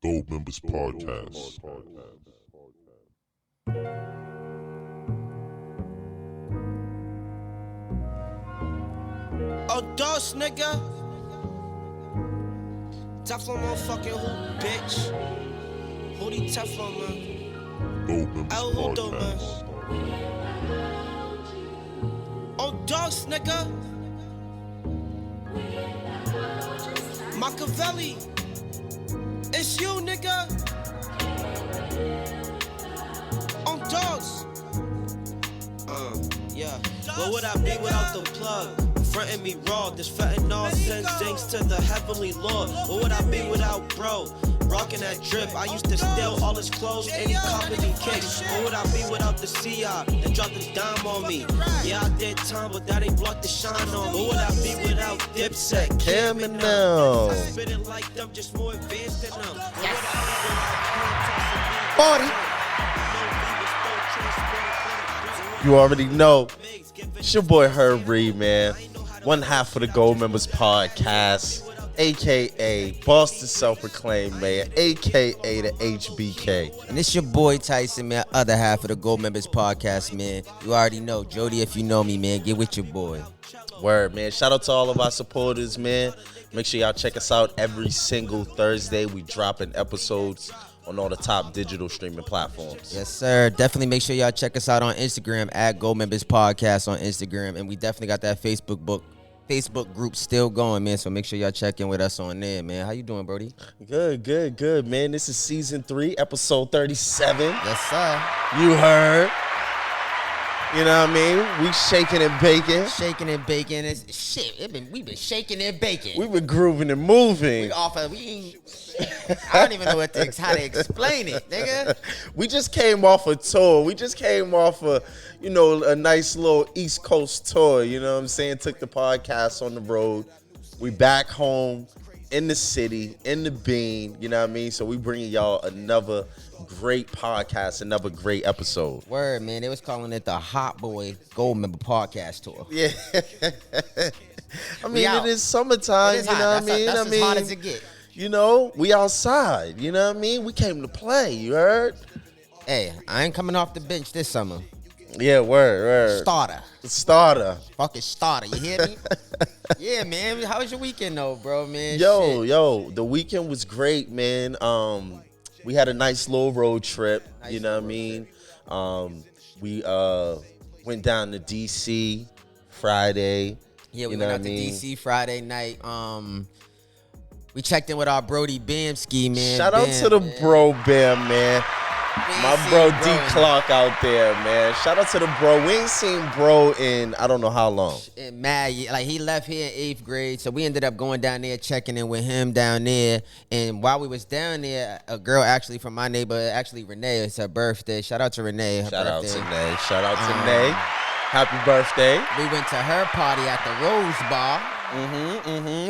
Goldmembers podcast. Oh, dust, nigga. Teflon motherfucking who, bitch? Who the Teflon, man? Goldmembers Who though, podcast. man? Oh, dust, nigga. Machiavelli. It's you, nigga. On dogs. Yeah. What would I be without the plug? Frontin' me raw, this fentanyl sends thanks to the heavenly Lord. What would I be without bro? Rockin' that drip, I used to steal all his clothes and he copping me kicks. What would I be without the CI that dropped the dime on me? Yeah, I did time, but that ain't blocked the shine on me. What would I be without Dipset, Cam and them? I spit it like them, just more advanced than them. What would I be without Party. You already know. It's your boy Herb Reed, man. One half of the Goldmembers podcast, a.k.a. Boston Self-Proclaimed Mayor, a.k.a. the HBK. And it's your boy Tyson, man, other half of the Goldmembers podcast, man. You already know. Jody, if you know me, man, get with your boy. Word, man. Shout out to all of our supporters, man. Make sure y'all check us out every single Thursday. We dropping episodes on all the top digital streaming platforms. Yes, sir. Definitely make sure y'all check us out on Instagram at Goldmembers Podcast on Instagram. And we definitely got that Facebook group still going, man. So make sure y'all check in with us on there, man. How you doing, Brody? Good, man. This is season 3, episode 37. Yes, sir. You heard. You know what I mean? We shaking and baking. Shaking and baking. We've been shaking and baking. We've been grooving and moving. I don't even know how to explain it, nigga. We just came off a tour. We just came off a nice little East Coast tour. You know what I'm saying? Took the podcast on the road. We back home in the city, in the bean. You know what I mean? So we bringing y'all another great podcast, another great episode. Word, man. They was calling it the Hot Boy Goldmember Podcast Tour. Yeah. I mean, it is summertime. You know what I mean? That's as hot as it get. You know, we outside. You know what I mean? We came to play. You heard? Hey, I ain't coming off the bench this summer. Yeah, word. Starter. Fucking starter. You hear me? Yeah, man. How was your weekend, though, bro, man? Yo. The weekend was great, man. We had a nice little road trip. You know what I mean? We went down to D.C. Friday. Yeah, we went out to D.C. Friday night. We checked in with our Brody Bamski, man. Shout out to the bro Bam, man. My bro D Clark out there, man. Shout out to the bro. We ain't seen bro in I don't know how long. Mad, like he left here in 8th grade, so we ended up going down there, checking in with him down there. And while we was down there, a girl actually from my neighborhood, actually Renee, it's her birthday. Shout out to Renee. Shout out to Nay. Happy birthday. We went to her party at the Rose Bar.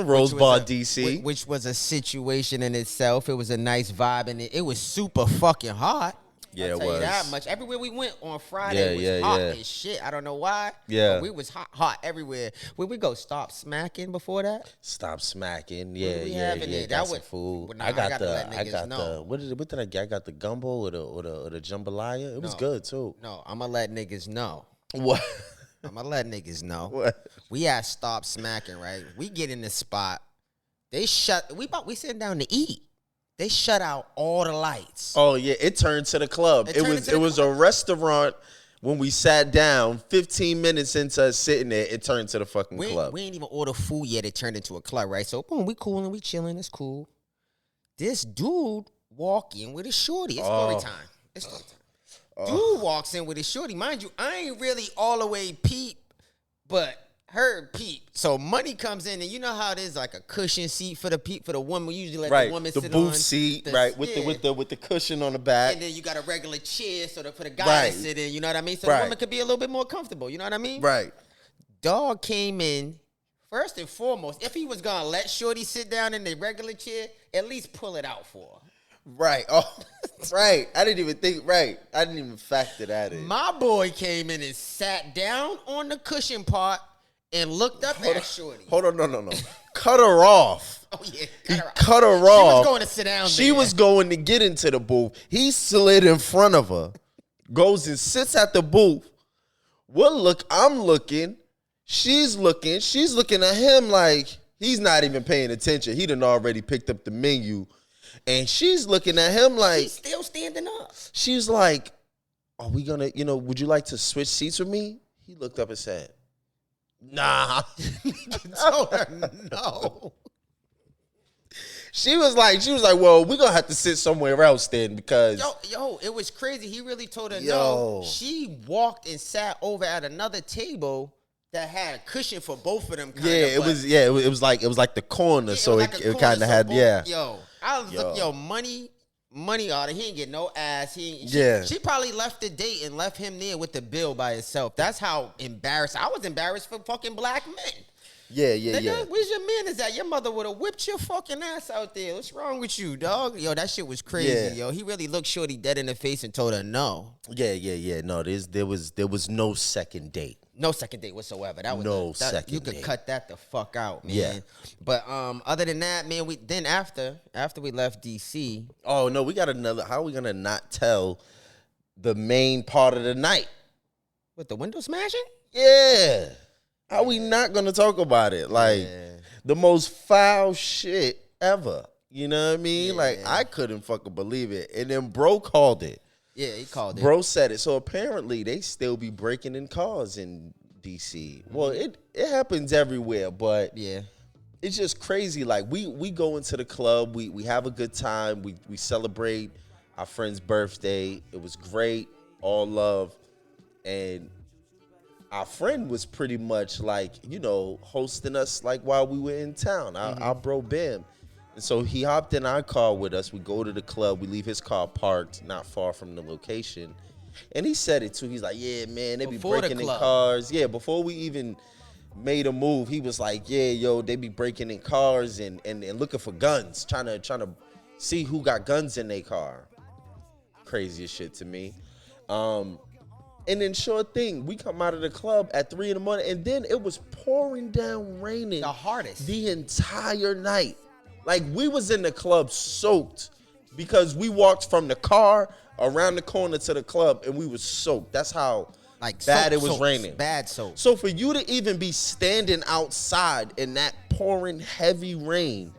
Rose Bar, DC. Which was a situation in itself. It was a nice vibe, and it was super fucking hot. Yeah, I'll tell you that much. Everywhere we went on Friday was hot as shit. I don't know why. Yeah. But we was hot everywhere. Where we go? Stop Smacking before that? Stop Smacking. Yeah. That Got was some food. Well, nah, I got the what did I get? I got the gumbo or the jambalaya. It was good too. No, I'm gonna let niggas know. What? I'm gonna let niggas know. What? We at Stop Smacking, right? We get in the spot. We sitting down to eat. They shut out all the lights. Oh yeah, it turned to the club. It was a restaurant when we sat down. 15 minutes into us sitting there, it turned to the fucking club. We ain't even order food yet. It turned into a club, right? So boom, we cool and we chilling. It's cool. This dude walk in with a shorty. It's story time. Dude walks in with his shorty. Mind you, I ain't really all the way peep, but her peep. So money comes in, and you know how it is, like a cushion seat for the woman. We usually let the woman sit on. The booth seat, with the cushion on the back. And then you got a regular chair for the guy to sit in, you know what I mean? So the woman could be a little bit more comfortable, you know what I mean? Right. Dog came in, first and foremost, if he was going to let shorty sit down in the regular chair, at least pull it out for her. Right. Oh, right. I didn't even factor that in. My boy came in and sat down on the cushion part and looked up at shorty. Hold on, no. cut her off. Oh yeah, He cut her off. She was going to sit down. She was going to get into the booth. He slid in front of her, goes and sits at the booth. I'm looking. She's looking at him like he's not even paying attention. He done already picked up the menu. And she's looking at him like... She's still standing up. She's like, are we going to, would you like to switch seats with me? He looked up and said, nah. Told her no. She was like, well, we're going to have to sit somewhere else then because... Yo, it was crazy. He really told her no. She walked and sat over at another table that had a cushion for both of them. It was like the corner, Yeah, so it kind of had, Yo, I was looking, money order. He ain't get no ass. She probably left the date and left him there with the bill by himself. That's how embarrassed. I was embarrassed for fucking black men. Yeah. Where's your man is at? Your mother would have whipped your fucking ass out there. What's wrong with you, dog? Yo, that shit was crazy, yo. He really looked Shorty dead in the face and told her no. Yeah. No, there was no second date. No second date whatsoever. That was second. You could cut that the fuck out, man. Yeah. But other than that, man, after we left DC. Oh no, we got another. How are we gonna not tell the main part of the night? What, the window smashing? Yeah. How we not gonna talk about it? Like the most foul shit ever. You know what I mean? Yeah. Like I couldn't fucking believe it. And then bro called it. Yeah, he called it. Bro said it. So apparently they still be breaking in cars in DC. Well, it happens everywhere, but yeah, it's just crazy. Like we go into the club, we have a good time, we celebrate our friend's birthday. It was great, all love, and our friend was pretty much like, hosting us like while we were in town. Our bro Bam. And so he hopped in our car with us. We go to the club. We leave his car parked not far from the location. And he said it too. He's like, yeah, man, they be breaking in cars. Yeah, before we even made a move, he was like, yeah, yo, they be breaking in cars and looking for guns, trying to see who got guns in their car. Craziest shit to me. And then sure thing, we come out of the club at 3 a.m, and then it was pouring down raining. The hardest. The entire night. Like, we was in the club soaked because we walked from the car around the corner to the club, and we was soaked. That's how bad it was raining. Bad soak. So for you to even be standing outside in that pouring heavy rain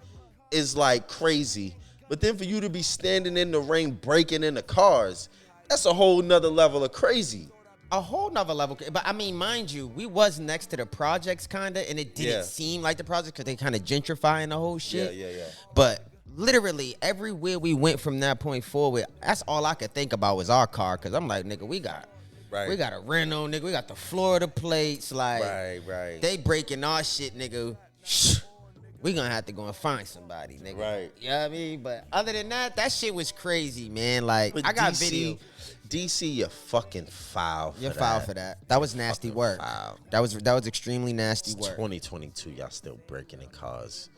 is like crazy. But then for you to be standing in the rain breaking into cars, that's a whole nother level of crazy. A whole nother level. But I mean, mind you, we was next to the projects kind of, and it didn't seem like the project because they kind of gentrifying the whole shit. Yeah. But literally everywhere we went from that point forward, that's all I could think about was our car. Because I'm like, nigga, we got a rental, nigga. We got the Florida plates. Like, right. They breaking our shit, nigga. We gonna have to go and find somebody, nigga. Right. You know what I mean? But other than that, that shit was crazy, man. Like, but I got DC, video. DC, you're fucking foul. You're foul for that. That was nasty work. Foul. That was extremely nasty It's work. 2022, y'all still breaking in cars.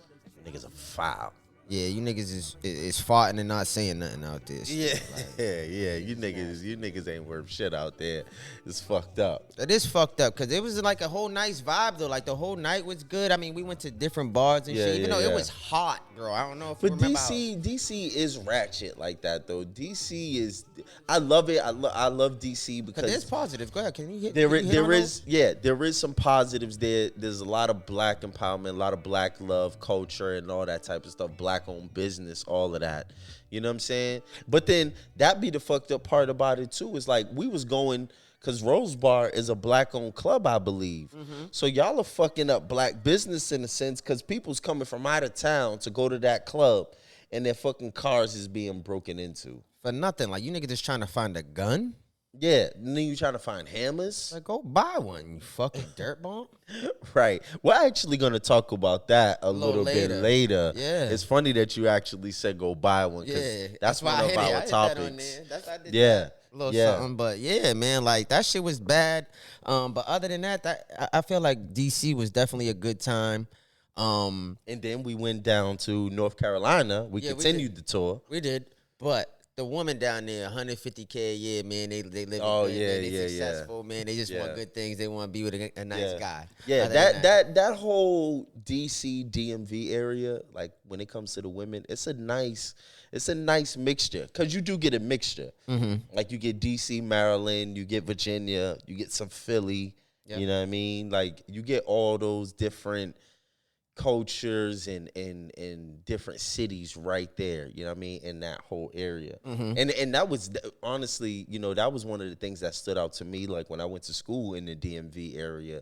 Niggas are foul. Yeah, you niggas is farting and not saying nothing out there. Yeah. You niggas ain't worth shit out there. It's fucked up. It is fucked up because it was like a whole nice vibe though. Like the whole night was good. I mean, we went to different bars and shit. Even though it was hot, bro. I don't know if you but remember DC is ratchet like that though. DC is, I love it. I love DC because there's positives. Go ahead. Can you hit? There is some positives there. There's a lot of black empowerment, a lot of black love, culture, and all that type of stuff. Black-owned business, all of that. You know what I'm saying? But then that be the fucked up part about it too. Is like we was going, because Rose Bar is a black-owned club, I believe. So y'all are fucking up black business in a sense because people's coming from out of town to go to that club and their fucking cars is being broken into. For nothing. Like, you niggas just trying to find a gun? Yeah, and then you trying to find hammers? Like, go buy one, you fucking dirt bomb. Right. We're actually going to talk about that a little bit later. Yeah. It's funny that you actually said go buy one because that's one of our topics. That's why I did yeah. that. Little something. But yeah, man, like that shit was bad. But other than that, I feel like DC was definitely a good time. And then we went down to North Carolina. We continued the tour. We did. But the woman down there, 150K a year, man. They live. Oh, man, yeah, they successful, man. They just Yeah. want good things. They want to be with a nice guy. Yeah, Other than that whole DC DMV area, like when it comes to the women, it's a nice mixture because you do get a mixture. Like you get DC, Maryland, you get Virginia, you get some Philly. Yep. You know what I mean? Like you get all those different cultures and different cities right there, you know what I mean, in that whole area. And that was honestly, you know, that was one of the things that stood out to me, like when I went to school in the DMV area,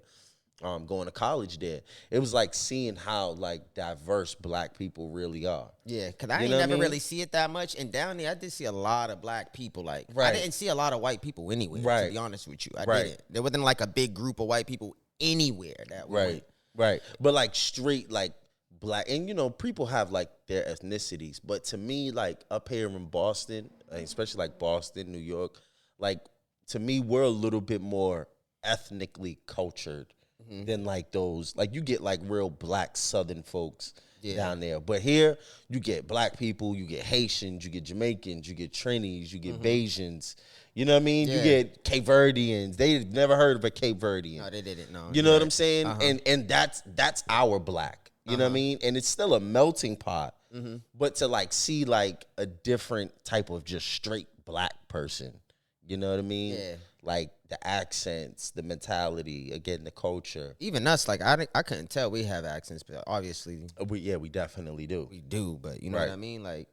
going to college there. It was like seeing how like diverse black people really are. Yeah, because I You ain't know what I never mean? really see it that much. And down there, I did see a lot of black people. Like, I Right. didn't see a lot of white people anywhere, Right. to be honest with you. I Right. didn't. There wasn't like a big group of white people anywhere that we went. Right. But like straight like black, and you know, people have like their ethnicities, but to me, like up here in Boston, especially like Boston, New York, like to me, we're a little bit more ethnically cultured than like those, like you get like real black Southern folks down there. But here, you get black people, you get Haitians, you get Jamaicans, you get Trinis, you get Bajans. You know what I mean? Yeah. You get Cape Verdeans. They've never heard of a Cape Verdean. No, they didn't. No, You know what I'm saying? And that's our black. You know what I mean? And it's still a melting pot. But to like see like a different type of just straight black person, you know what I mean? Yeah. Like the accents, the mentality, again, the culture. Even us, like I couldn't tell we have accents, but obviously We definitely do. we do. But you know Right. what I mean? Like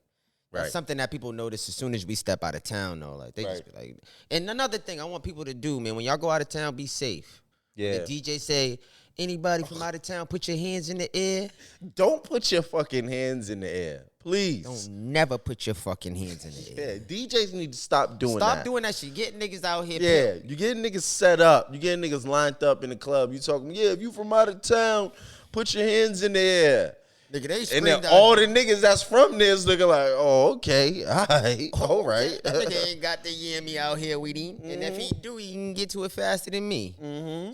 that's Right. something that people notice as soon as we step out of town, though. Like they just be like. And another thing I want people to do, man, when y'all go out of town, be safe. Yeah. The DJ say, anybody from out of town, put your hands in the air. Don't put your fucking hands in the air, please. Don't never put your fucking hands in the air. Yeah, DJs need to stop doing that. Stop doing that shit. Get niggas out here. Yeah, you getting niggas set up. You getting niggas lined up in the club. You talking, yeah, if you from out of town, put your hands in the air. Nigga, they And screamed then out. all the niggas that's from there is looking like, oh, okay, all right, all right. That nigga ain't got the yammy out here with him. And if he do, he can get to it faster than me.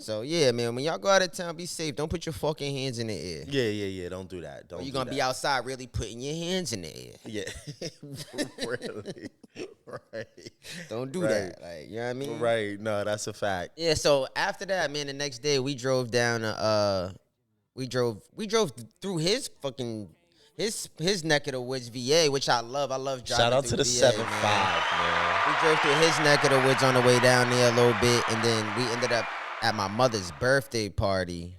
So, yeah, man, when y'all go out of town, be safe. Don't put your fucking hands in the air. Yeah, don't do that. Don't Or you do going to be that. outside really putting your hands in the air. Yeah, really, right. Don't do Right. that. Like, you know what I mean? Right, no, that's a fact. Yeah, so after that, man, the next day we drove down we drove through his fucking his neck of the woods, VA, which I love. I love driving. Shout out through to the VA, 7-5, man. man. We drove through his neck of the woods on the way down there a little bit, and then we ended up at my mother's birthday party,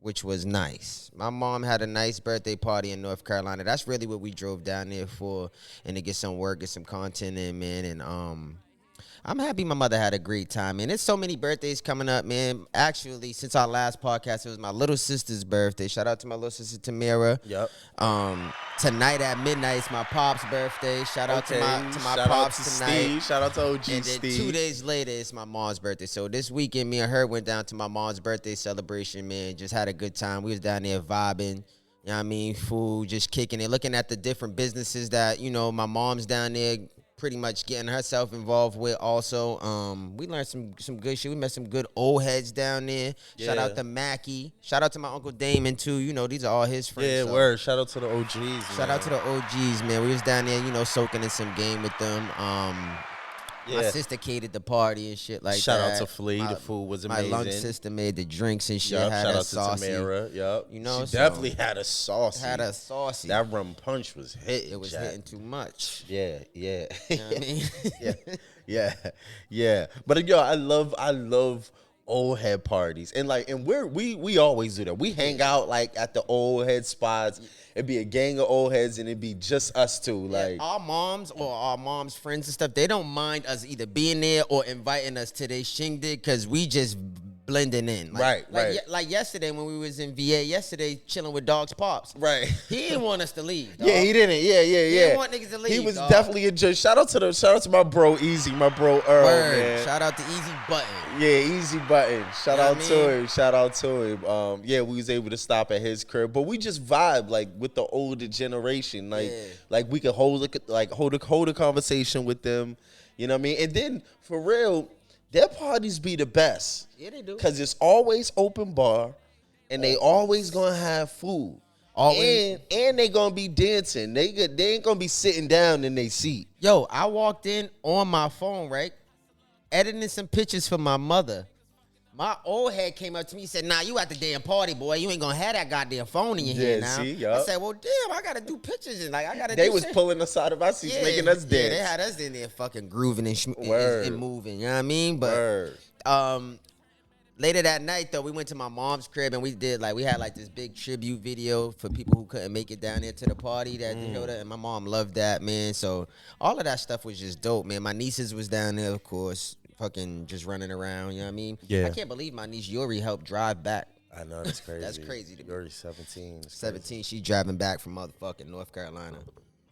which was nice. My mom had a nice birthday party in North Carolina. That's really what we drove down there for, and to get some work, get some content in, man. And I'm happy my mother had a great time, man. There's so many birthdays coming up, man. Actually, since our last podcast, it was my little sister's birthday. Shout out to my little sister Tiara. Yep. Tonight at midnight, it's my pop's birthday. Shout out to my Shout pops out to tonight. Steve. Shout out to OG And then Steve. 2 days later, it's my mom's birthday. So this weekend, me and her went down to my mom's birthday celebration, man. Just had a good time. We was down there vibing. You know what I mean? Food, just kicking it. Looking at the different businesses that, you know, my mom's down there pretty much getting herself involved with also. We learned some good shit. We met some good old heads down there. Shout Yeah. out to Mackey. Shout out to my Uncle Damon, too. You know, these are all his friends. Yeah, so. word. Shout out to the OGs. Shout out to the OGs, man. We was down there, you know, soaking in some game with them. My Yeah. sister catered the party and shit like Shout that. out to Flea. My- The food was My amazing. lunch sister made the drinks and shit. Yup, Had shout a out saucy. to Tamara. Yup. You know, she so- definitely had a sauce. Had a saucy. That rum punch was hitting. It was Jack. hitting too much. Yeah. You know what I mean? yeah. But yo, I love old head parties, and we always do that. We hang out like at the old head spots. It'd be a gang of old heads, and it'd be just us two. Like, our moms or our moms' friends and stuff, they don't mind us either being there or inviting us to their shindig because we just blending in. Right. Like yesterday when we was in VA, chilling with Dog's Pops. right. He didn't want us to leave. Dog. Yeah, he didn't. Yeah. didn't want niggas to He leave, was dog. definitely a judge. Shout out to my bro Easy, my bro Earl, Word. man. Shout out to Easy Button. Yeah, Easy Button. Shout You know out what I to mean? him. Shout out to him. Yeah, we was able to stop at his crib, but we just vibe like with the older generation. Like we could hold a conversation with them. You know what I mean? And then for real, their parties be the best. Yeah, they do. Cause it's always open bar, and they always gonna have food. Always. And they gonna be dancing. They ain't gonna be sitting down in their seat. Yo, I walked in on my phone, right? Editing some pictures for my mother. My old head came up to me and said, nah, you at the damn party, boy. You ain't gonna have that goddamn phone in your hand now. See, yup. I said, well, damn, I gotta do pictures and like I gotta They do was shit. pulling us out of our seats, making us dance. Yeah, they had us in there fucking grooving and moving. You know what I mean? But later that night though, we went to my mom's crib and we had like this big tribute video for people who couldn't make it down there to the party that showed up, and my mom loved that, man. So all of that stuff was just dope, man. My nieces was down there, of course, fucking just running around. You know what I mean? Yeah. I can't believe my niece Yuri helped drive back. I know, that's crazy. That's crazy to me. You're 17. It's 17, crazy. she driving back from motherfucking North Carolina.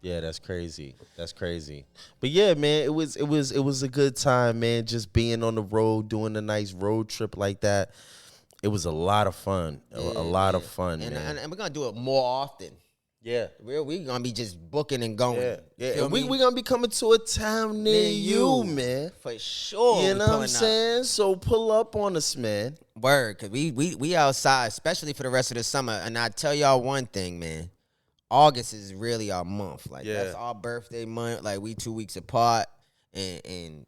Yeah, that's crazy. That's crazy. But yeah, man, it was a good time, man. Just being on the road, doing a nice road trip like that. It was a lot of fun. A lot of fun, man. And we're gonna do it more often. Yeah. We gonna be just booking and going. Yeah. Feel And me? we gonna be coming to a town near you, man. For sure. You know what I'm Pulling up. saying? So pull up on us, man. Word, cause we outside, especially for the rest of the summer. And I tell y'all one thing, man. August is really our month. Like that's our birthday month. Like we 2 weeks apart, and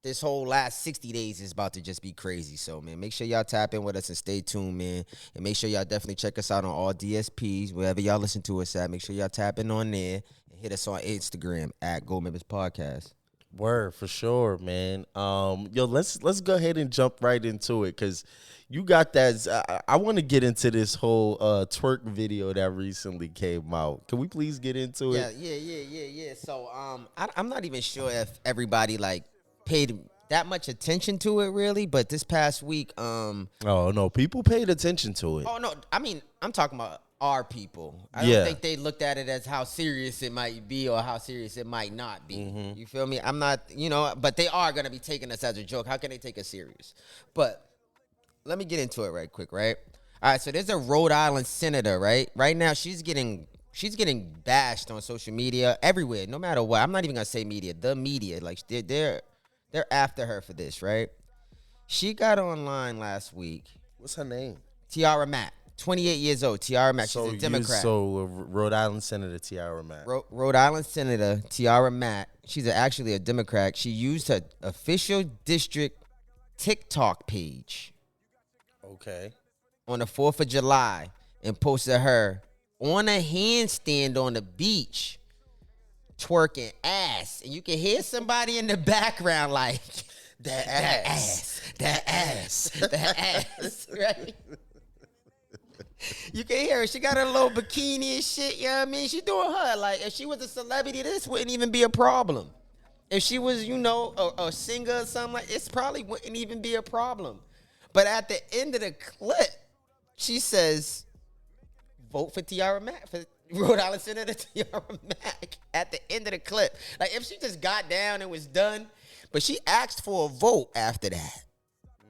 this whole last 60 days is about to just be crazy. So man, make sure y'all tap in with us and stay tuned, man. And make sure y'all definitely check us out on all DSPs, wherever y'all listen to us at. Make sure y'all tap in on there and hit us on Instagram at Goldmembers Podcast. Word, for sure, man. Yo, let's go ahead and jump right into it, because you got that. I want to get into this whole twerk video that recently came out. Can we please get into it? Yeah. So I'm not even sure if everybody like paid that much attention to it really, but this past week Oh no, people paid attention to it. Oh no, I mean I'm talking about our people. I Yeah. don't think they looked at it as how serious it might be or how serious it might not be. You feel me? I'm not, but they are gonna be taking us as a joke. How can they take us serious? But let me get into it right quick, right? All right, so there's a Rhode Island senator, right? Right now she's getting bashed on social media everywhere, no matter what. I'm not even gonna say media, the media. Like they're after her for this, right? She got online last week. What's her name? Tiara Mack, 28 years old. Tiara Mack, she's a Democrat. Rhode Island Senator Tiara Mack. Rhode Island Senator Tiara Mack. She's actually a Democrat. She used her official district TikTok page. Okay. On the 4th of July and posted her on a handstand on the beach twerking ass. And you can hear somebody in the background like, that ass, right? You can hear her. She got her little bikini and shit, you know what I mean? She doing her. Like, if she was a celebrity, this wouldn't even be a problem. If she was, a singer or something like, it probably wouldn't even be a problem. But at the end of the clip, she says, vote for Tiara Mack, for Rhode Island Senator Tiara Mack at the end of the clip. Like, if she just got down and was done, but she asked for a vote after that.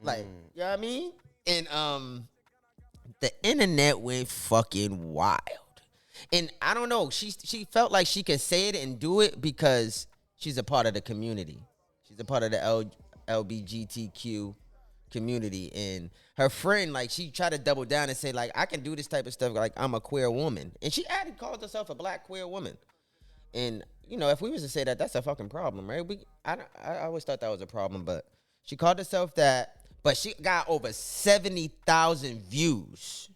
Like, you know what I mean? And the internet went fucking wild. And I don't know, she felt like she could say it and do it because she's a part of the community. She's a part of the LGBTQ community, and her friend, like, she tried to double down and say, like, I can do this type of stuff, like, I'm a queer woman. And she called herself a black queer woman. And, if we was to say that, that's a fucking problem, right? I always thought that was a problem, but she called herself that, but she got over 70,000 views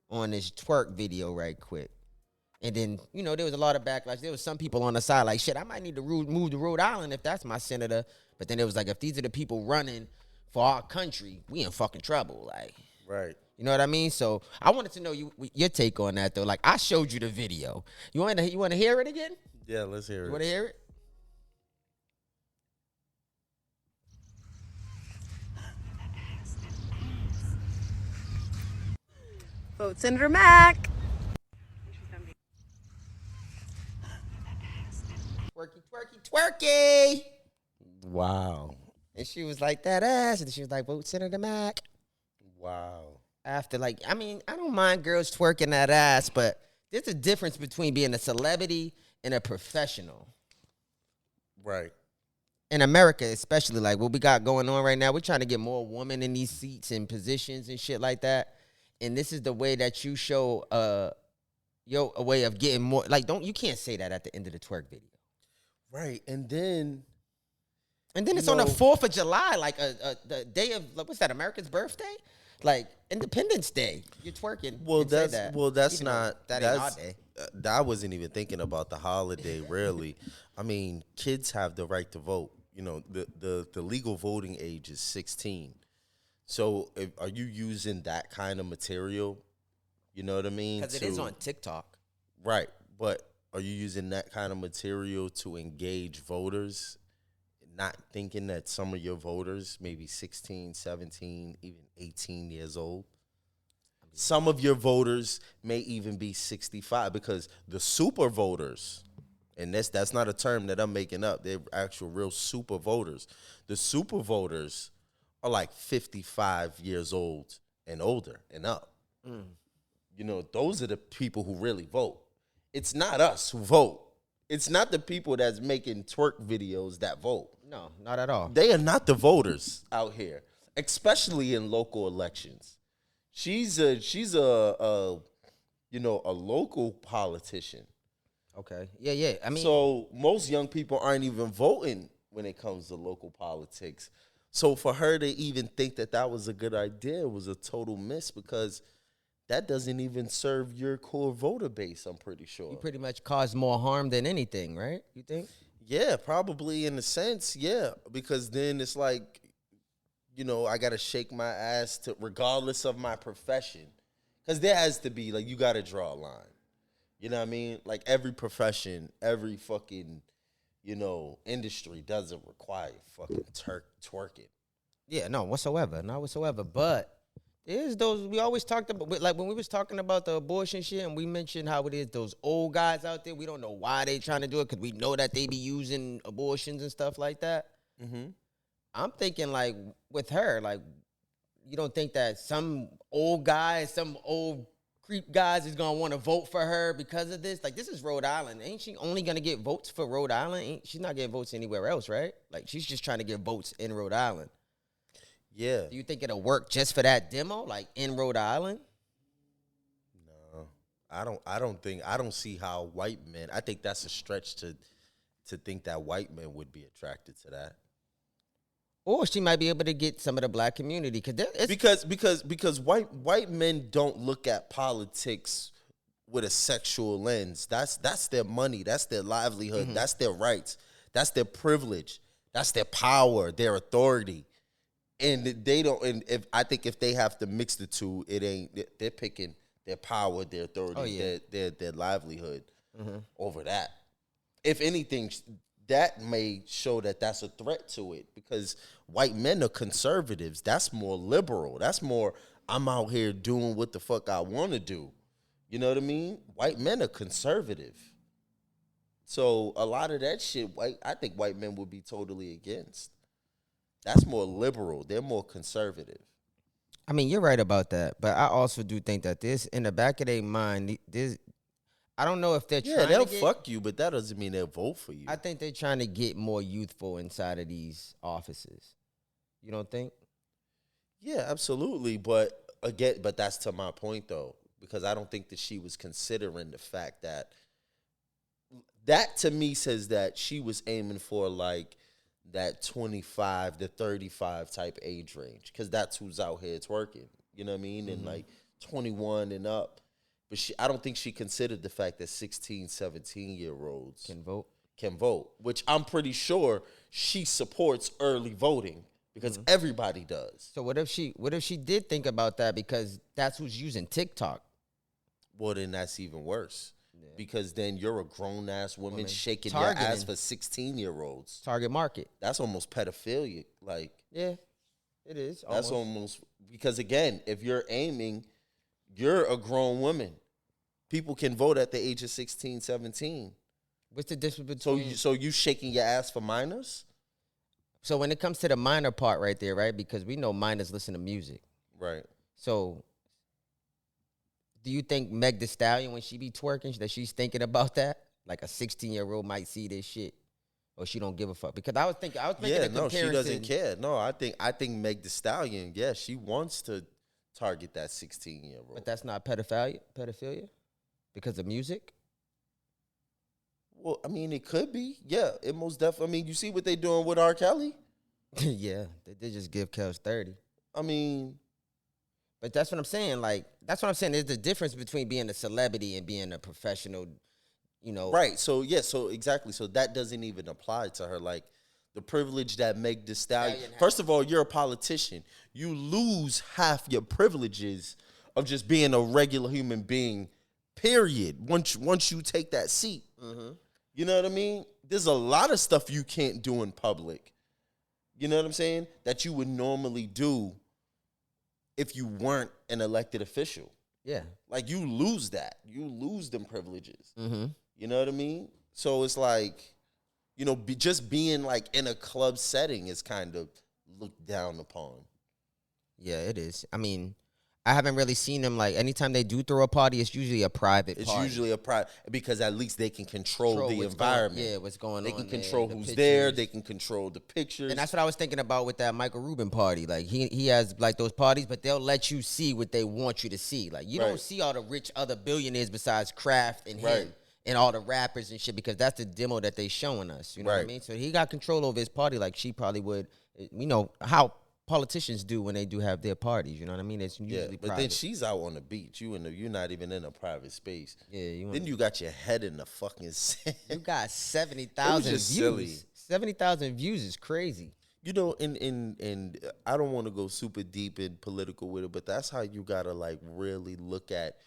on this twerk video right quick. And then, there was a lot of backlash. There was some people on the side like, shit, I might need to move to Rhode Island if that's my senator. But then it was like, if these are the people running for our country, we in fucking trouble. Like, Right. You know what I mean? So I wanted to know your take on that though. Like, I showed you the video. You want to hear it again? Yeah, let's hear it. You want to hear it? Vote Senator Mack. Twerky. Wow. And she was like, that ass. And she was like, vote Senator Mack. Wow. After, like, I mean, I don't mind girls twerking that ass, but there's a difference between being a celebrity and a professional. Right. In America, especially, like, what we got going on right now, we're trying to get more women in these seats and positions and shit like that. and this is the way that you show a way of getting more. Like, you can't say that at the end of the twerk video. Right, and then it's on the 4th of July, like the day of what's that? America's birthday, like Independence Day. You're twerking. That's not that ain't our day. I wasn't even thinking about the holiday. Really, I mean, kids have the right to vote. You know, the legal voting age is 16. So, are you using that kind of material? You know what I mean? Because it is on TikTok, right? But are you using that kind of material to engage voters, not thinking that some of your voters may be 16, 17, even 18 years old? Some of your voters may even be 65 because the super voters, and that's not a term that I'm making up, they're actual real super voters. The super voters are like 55 years old and older and up. You know, those are the people who really vote. It's not us who vote. It's not the people that's making twerk videos that vote. No, not at all. They are not the voters out here, especially in local elections. She's a local politician. Okay. Yeah. I mean, so most young people aren't even voting when it comes to local politics. So for her to even think that was a good idea was a total miss because that doesn't even serve your core voter base, I'm pretty sure. You pretty much caused more harm than anything, right? You think? Yeah, probably in a sense, yeah. Because then it's like, you know, I got to shake my ass to regardless of my profession. Because there has to be, like, you got to draw a line. You know what I mean? Like, every profession, every fucking, you know, industry doesn't require fucking twerking. Yeah, not whatsoever. But there's those, we always talked about, like when we was talking about the abortion shit and we mentioned how it is those old guys out there, we don't know why they trying to do it because we know that they be using abortions and stuff like that. Mm-hmm. I'm thinking like with her, like you don't think that some old guys, some old creep guys is going to want to vote for her because of this? Like this is Rhode Island. Ain't she only going to get votes for Rhode Island? She's not getting votes anywhere else, right? Like she's just trying to get votes in Rhode Island. Yeah. Do you think it'll work just for that demo, like in Rhode Island? No, I don't see how white men. I think that's a stretch to think that white men would be attracted to that. Or she might be able to get some of the black community because white men don't look at politics with a sexual lens. That's their money. That's their livelihood. Mm-hmm. That's their rights. That's their privilege. That's their power. Their authority. And they don't. And I think if they have to mix the two, it ain't. They're picking their power, their authority, their livelihood over that. If anything, that may show that that's a threat to it because white men are conservatives. That's more liberal. That's more. I'm out here doing what the fuck I want to do. You know what I mean? White men are conservative. So a lot of that shit, I think white men would be totally against. That's more liberal. They're more conservative. I mean, you're right about that, but I also do think that this, in the back of their mind, this, I don't know if they're trying to they'll fuck you, but that doesn't mean they'll vote for you. I think they're trying to get more youthful inside of these offices. You don't think? Yeah, absolutely. But that's to my point, though, because I don't think that she was considering the fact that to me says that she was aiming for, like, that 25 to 35 type age range because that's who's out here twerking. You know what I mean? Mm-hmm. And like 21 and up. But I don't think she considered the fact that 16, 17-year-olds can vote, which I'm pretty sure she supports early voting because everybody does. So what if she did think about that because that's who's using TikTok? Well, then that's even worse. Because then you're a grown-ass woman shaking your ass for 16-year-olds. Target market. That's almost pedophilia. Like, yeah, it is. That's almost because, again, if you're aiming, you're a grown woman. People can vote at the age of 16, 17. What's the difference between... So you shaking your ass for minors? So when it comes to the minor part right there, right, because we know minors listen to music. Right. So... do you think Meg Thee Stallion, when she be twerking, that she's thinking about that? Like a 16-year-old might see this shit, or she don't give a fuck? Because I was thinking a comparison. She doesn't care. No, I think Meg Thee Stallion, she wants to target that 16-year-old. But that's not pedophilia because of music? Well, I mean, it could be. Yeah, it most definitely. I mean, you see what they doing with R. Kelly? Yeah, they did just give Kels 30. I mean, but that's what I'm saying. Like, that's what I'm saying. There's a difference between being a celebrity and being a professional, you know. right. So, yeah, so exactly. So that doesn't even apply to her. Like, the privilege that Meg Thee Stallion. First of all, you're a politician. You lose half your privileges of just being a regular human being, period, once you take that seat. Mm-hmm. You know what I mean? There's a lot of stuff you can't do in public. You know what I'm saying? That you would normally do if you weren't an elected official. Yeah. Like, you lose that. You lose them privileges. Mm-hmm. You know what I mean? So it's like, you know, just being like in a club setting is kind of looked down upon. Yeah, it is. I mean, I haven't really seen them, like, anytime they do throw a party, it's usually a private party. It's usually a private, because at least they can control the environment. What's going on. They can control who's pictures. there. They can control the pictures. And that's what I was thinking about with that Michael Rubin party. Like, he has, like, those parties, but they'll let you see what they want you to see. Like, you don't see all the rich other billionaires besides Kraft and him and all the rappers and shit, because that's the demo that they showing us. You know what I mean? So he got control over his party like she probably would. You know, how politicians do when they do have their parties. You know what I mean? It's usually but private. then she's out on the beach. You're not even in a private space. Yeah. Then you got your head in the fucking sand. You got 70,000 views. Silly. 70,000 views is crazy. You know, and I don't want to go super deep and political with it, but that's how you gotta like really look at.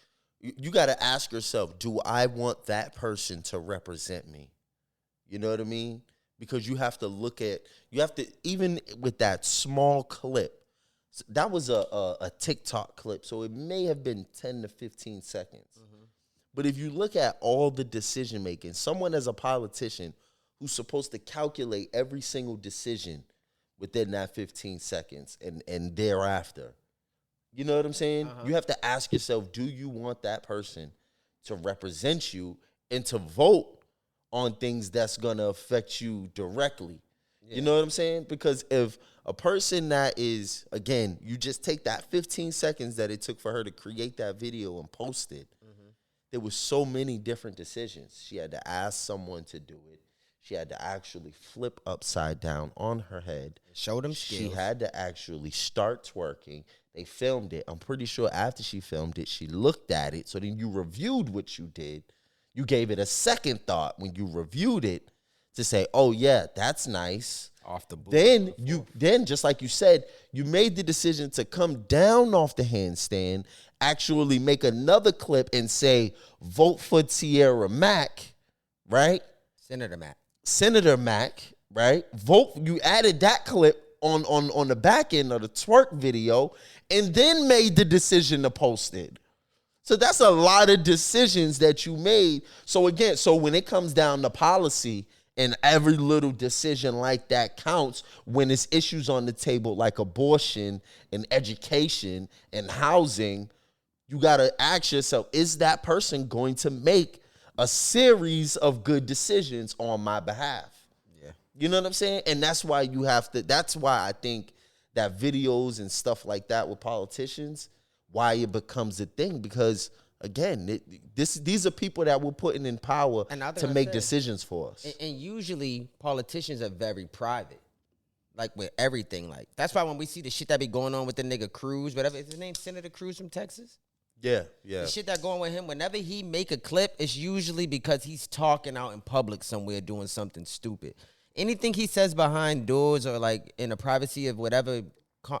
You gotta ask yourself, do I want that person to represent me? You know what I mean? Because you have to even with that small clip, that was a TikTok clip, so it may have been 10 to 15 seconds. Mm-hmm. But if you look at all the decision making, someone as a politician who's supposed to calculate every single decision within that 15 seconds and thereafter, you know what I'm saying? Uh-huh. You have to ask yourself, do you want that person to represent you and to vote on things that's going to affect you directly? Yeah. You know what I'm saying? Because if a person that is, again, you just take that 15 seconds that it took for her to create that video and post it, there was so many different decisions. She had to ask someone to do it. She had to actually flip upside down on her head. Show them skills. She had to actually start twerking. They filmed it. I'm pretty sure after she filmed it, she looked at it. So then you reviewed what you did. You gave it a second thought when you reviewed it to say, oh, yeah, that's nice. Off the book. Then, just like you said, you made the decision to come down off the handstand, actually make another clip and say, vote for Tiara Mack, right? Senator Mack, right? Vote. You added that clip on the back end of the twerk video and then made the decision to post it. So that's a lot of decisions that you made. So again, when it comes down to policy, and every little decision like that counts when it's issues on the table like abortion and education and housing, you got to ask yourself, is that person going to make a series of good decisions on my behalf? Yeah. You know what I'm saying? And that's why that's why I think that videos and stuff like that with politicians, why it becomes a thing, because again, these are people that we're putting in power to make decisions for us. And usually politicians are very private, like with everything. Like, that's why when we see the shit that be going on with the nigga Cruz, whatever, is his name Senator Cruz from Texas? Yeah. The shit that going with him, whenever he make a clip, it's usually because he's talking out in public somewhere doing something stupid. Anything he says behind doors or like in the privacy of whatever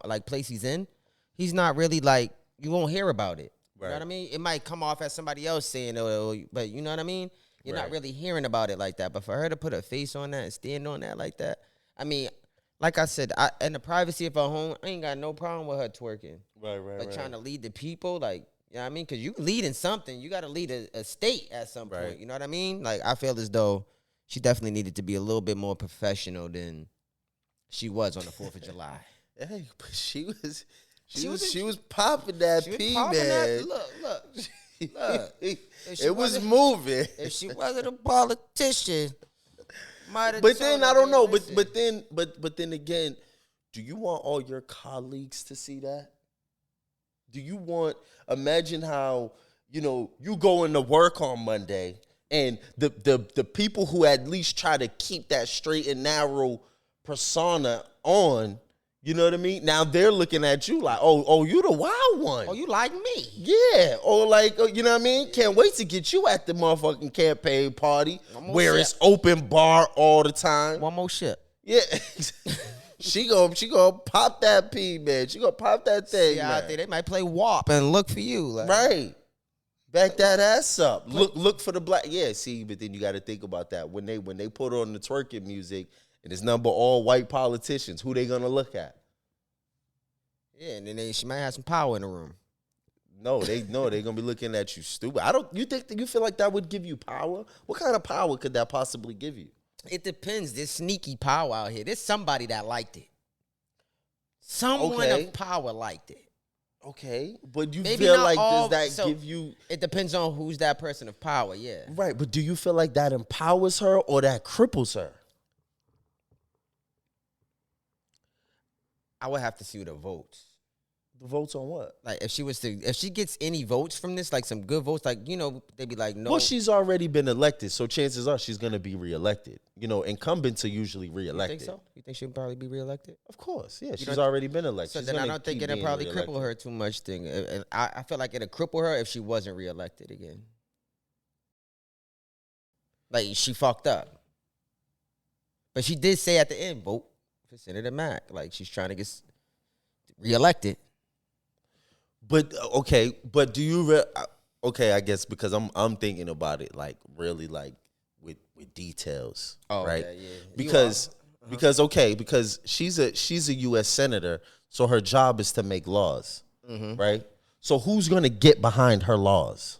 like place he's in, he's not really like, you won't hear about it. You know what I mean? It might come off as somebody else saying it, but you know what I mean? You're not really hearing about it like that. But for her to put her face on that and stand on that like that, I mean, like I said, in the privacy of her home, I ain't got no problem with her twerking. But trying to lead the people, like, you know what I mean? Because you leading something. You got to lead a state at some point. You know what I mean? Like, I feel as though she definitely needed to be a little bit more professional than she was on the 4th of July. Hey, but she was popping that P, man. Look. It was moving. If she wasn't a politician, might have. But then I don't know. But then again, do you want all your colleagues to see that? Do you want, imagine how, you go into work on Monday and the people who at least try to keep that straight and narrow persona on, you know what I mean? Now they're looking at you like, oh, you the wild one. Oh, you like me? Yeah. Or like, you know what I mean? Can't wait to get you at the motherfucking campaign party where it's open bar all the time. One more shit. Yeah. She gonna pop that P, man. She gonna pop that thing, Yeah, man. out there, they might play WAP and look for you. Like. Right. Back that ass up. Look for the black. Yeah, see, but then you got to think about that. When they put on the twerking music and it's number all white politicians, who they gonna look at? Yeah, and then she might have some power in the room. No, they gonna be looking at you stupid. You feel like that would give you power? What kind of power could that possibly give you? It depends. There's sneaky power out here. There's somebody that liked it. Someone of power liked it. Okay, but you Maybe feel not like all, does that so give you? It depends on who's that person of power. Yeah. Right, but do you feel like that empowers her or that cripples her? I would have to see the votes. The votes on what? Like if she gets any votes from this, like some good votes, like they'd be like, no. Well, she's already been elected, so chances are she's gonna be reelected. Incumbents are usually reelected. You think so? You think she'll probably be reelected? Of course, yeah. She's already been elected. So She's then I gonna don't think keep it'll being probably reelected. cripple her too much. And I feel like it'll cripple her if she wasn't reelected again. Like she fucked up, but she did say at the end, vote for Senator Mack. Like she's trying to get reelected. But but do you I guess because I'm thinking about it like really like with details, right? Yeah. Because she's a U.S. senator, so her job is to make laws, right? So who's gonna get behind her laws?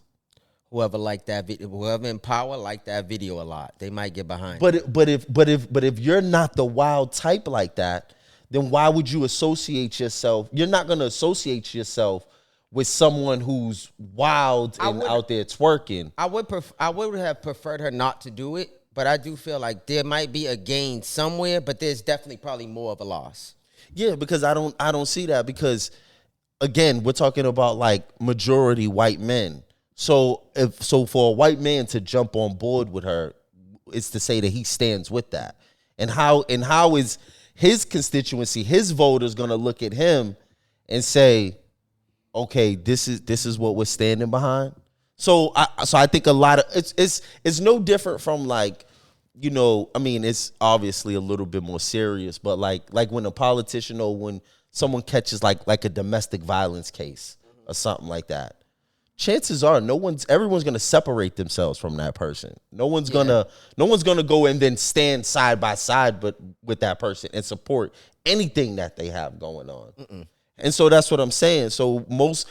Whoever liked that video, whoever in power liked that video a lot, they might get behind. But if you're not the wild type like that, then why would you associate yourself? You're not gonna associate yourself with someone who's wild and out there twerking. I would have preferred her not to do it, but I do feel like there might be a gain somewhere, but there's definitely probably more of a loss. Yeah, because I don't see that because again, we're talking about like majority white men. So for a white man to jump on board with her, it's to say that he stands with that. And how is his constituency, his voters gonna look at him and say, okay, this is what we're standing behind. So I think a lot of it's no different from like, it's obviously a little bit more serious, but like when a politician or when someone catches like a domestic violence case or something like that, chances are everyone's gonna separate themselves from that person. No one's gonna go and then stand side by side but with that person and support anything that they have going on. And so that's what I'm saying. So most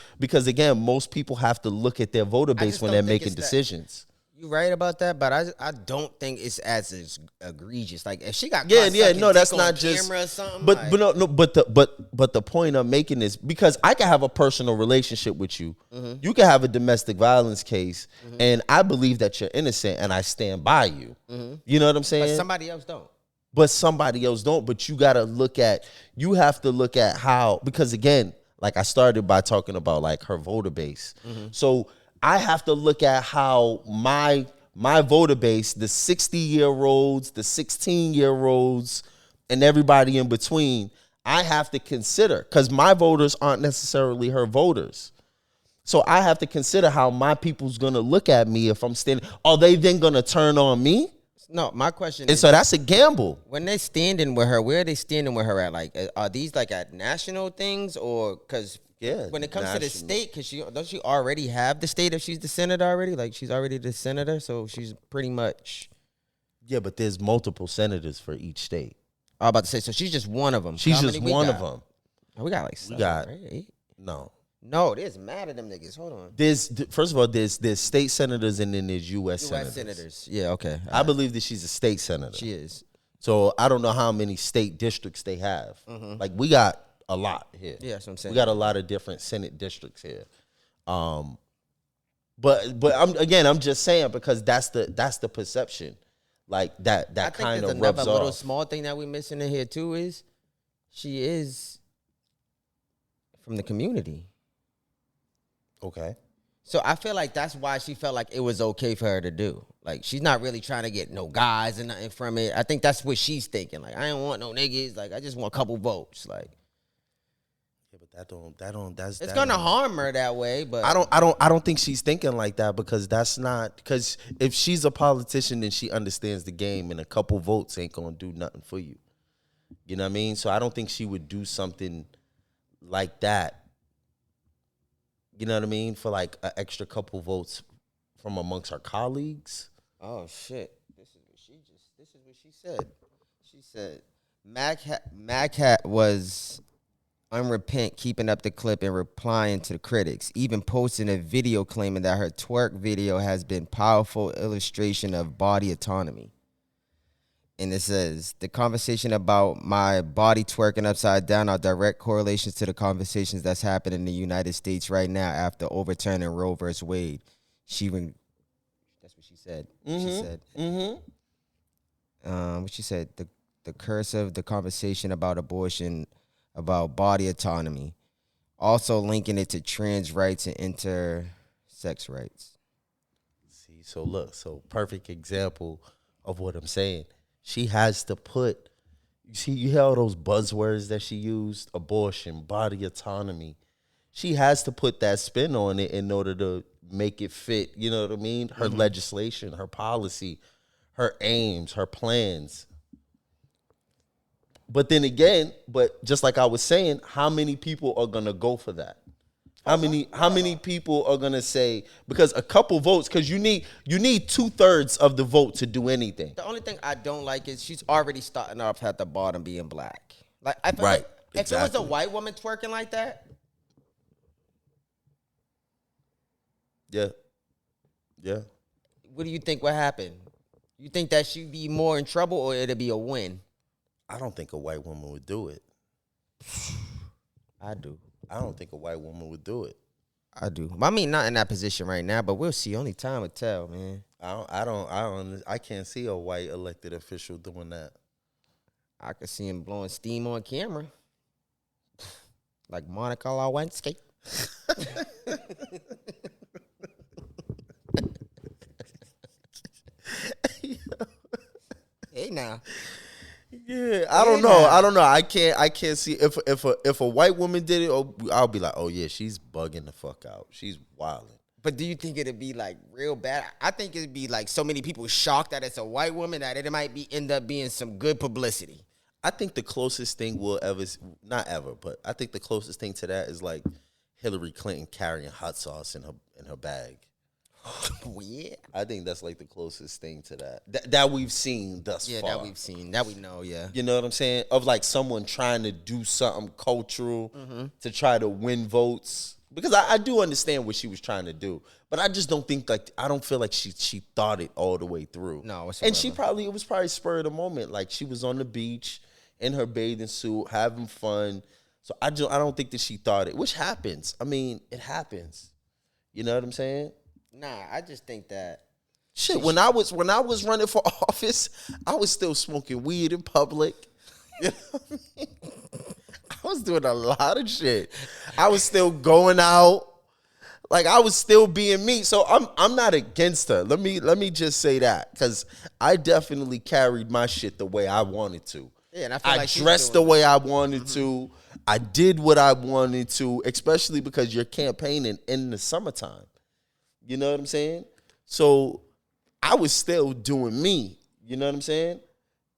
people have to look at their voter base when they're making decisions. You're right about that, but I don't think it's as egregious. Like if she got that's not just camera or something. But the point I'm making is because I can have a personal relationship with you. You can have a domestic violence case, and I believe that you're innocent, and I stand by you. You know what I'm saying? But somebody else don't. But somebody else don't. But you have to look at how, because again, like I started by talking about like her voter base. So I have to look at how my voter base, the 60-year-olds, the 16-year-olds, and everybody in between, I have to consider, because my voters aren't necessarily her voters. So I have to consider how my people's gonna look at me if I'm standing. Are they then gonna turn on me? No, my question And is, so that's a gamble. when they standing with her, where are they standing with her at? Like, are these like at national things or because when it comes to the state, because doesn't she already have the state if she's the senator already? Like she's already the senator, so she's pretty much. Yeah, but there's multiple senators for each state. I was about to say, so she's just one of them. She's just one of them. Oh, we got like seven, right? 8? No, there's mad at them niggas. Hold on. First of all, there's state senators and then there's U.S. senators. Yeah, okay. I believe that she's a state senator. She is. So I don't know how many state districts they have. Like we got a lot here. Yeah, that's what I'm saying. We got a lot of different Senate districts here. But I'm just saying because that's the perception. Like that kind of rubs off. Another little small thing that we're missing in here too is she is from the community. Okay. So I feel like that's why she felt like it was okay for her to do. Like, she's not really trying to get no guys and nothing from it. I think that's what she's thinking. Like, I don't want no niggas. Like, I just want a couple votes. Like, Yeah, but it's gonna harm her that way. But I don't think she's thinking like that, because that's not, because if she's a politician, then she understands the game, and a couple votes ain't gonna do nothing for you. You know what I mean? So I don't think she would do something like that. You know what I mean? For like an extra couple votes from amongst her colleagues. oh shit, this is what she said. She said Mack was unrepent, keeping up the clip and replying to the critics, even posting a video claiming that her twerk video has been powerful illustration of body autonomy. And it says, the conversation about my body twerking upside down are direct correlations to the conversations that's happening in the United States right now after overturning Roe versus Wade. That's what she said. She said, what she said, the curse of the conversation about abortion, about body autonomy, also linking it to trans rights and intersex rights. See, so look, so perfect example of what I'm saying. She has to put, you see, you hear all those buzzwords that she used, abortion, body autonomy. She has to put that spin on it in order to make it fit, you know what I mean? Her legislation, her policy, her aims, her plans. But then again, but just like I was saying, how many people are gonna go for that? How many people are gonna say, because a couple votes, because you need 2/3 of the vote to do anything. The only thing I don't like is she's already starting off at the bottom being black. Like, I feel Right, like if it was a white woman twerking like that, Yeah. Yeah. what do you think would happen? You think that she'd be more in trouble, or it'd be a win? I don't think a white woman would do it. I do. I don't think a white woman would do it. I do. I mean, not in that position right now, but we'll see. Only time will tell, man. I can't see a white elected official doing that. I could see him blowing steam on camera, like Monica Lewinsky. Hey now. Yeah, I don't know. I can't see if a white woman did it, I'll be like, oh yeah, she's bugging the fuck out. She's wilding. But do you think it'd be like real bad? I think it'd be like so many people shocked that it's a white woman that it might end up being some good publicity. I think the closest thing we'll ever, not ever, but I think the closest thing to that is like Hillary Clinton carrying hot sauce in her bag. Oh, yeah. I think that's like the closest thing to that we've seen thus far. Yeah, that we've seen, that we know, yeah. You know what I'm saying? Of like someone trying to do something cultural to try to win votes. Because I do understand what she was trying to do, but I just don't think I don't feel like she thought it all the way through. No, and it was probably spur of the moment. Like she was on the beach in her bathing suit, having fun. So I don't think that she thought it, which happens. I mean, it happens. You know what I'm saying? Nah, I just think that shit. When I was running for office, I was still smoking weed in public. You know what I mean? I was doing a lot of shit. I was still going out. Like I was still being me. So I'm not against her. Let me just say that, because I definitely carried my shit the way I wanted to. Yeah, and I feel like dressed the way I wanted to. I did what I wanted to, especially because you're campaigning in the summertime. You know what I'm saying? So I was still doing me. You know what I'm saying?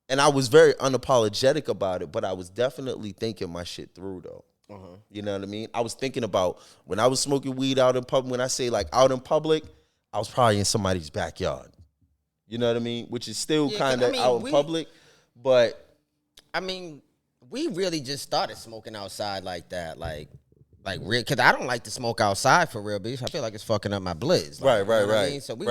And I was very unapologetic about it, but I was definitely thinking my shit through, though. You know what I mean? I was thinking about when I was smoking weed out in public. When I say like out in public, I was probably in somebody's backyard. You know what I mean? Which is still kind of out in public, but I mean, we really just started smoking outside like that, like real, because I don't like to smoke outside for real, bitch. I feel like it's fucking up my blizz. Like, right. I mean? So we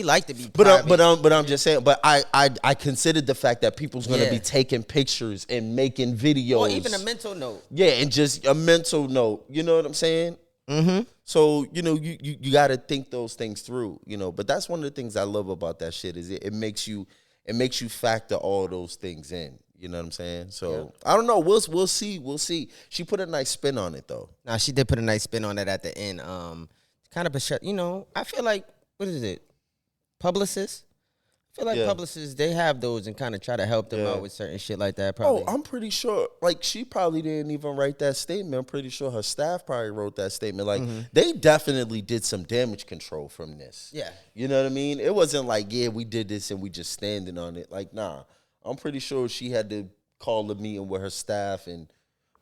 like to be private. But I'm just saying. But I considered the fact that people's gonna be taking pictures and making videos, or even a mental note. Yeah, and just a mental note. You know what I'm saying? Mm-hmm. So you know you got to think those things through. You know, but that's one of the things I love about that shit is it makes you factor all those things in. You know what I'm saying? So I don't know. We'll see. She put a nice spin on it though. Nah, she did put a nice spin on it at the end. kind of, you know, I feel like, what is it? Publicists? I feel like publicists, they have those and kind of try to help them out with certain shit like that. Probably. Oh, I'm pretty sure. Like, she probably didn't even write that statement. I'm pretty sure her staff probably wrote that statement. Like, they definitely did some damage control from this. Yeah. You know what I mean? It wasn't like, yeah, we did this and we just standing on it. Like, nah. I'm pretty sure she had to call a meeting with her staff and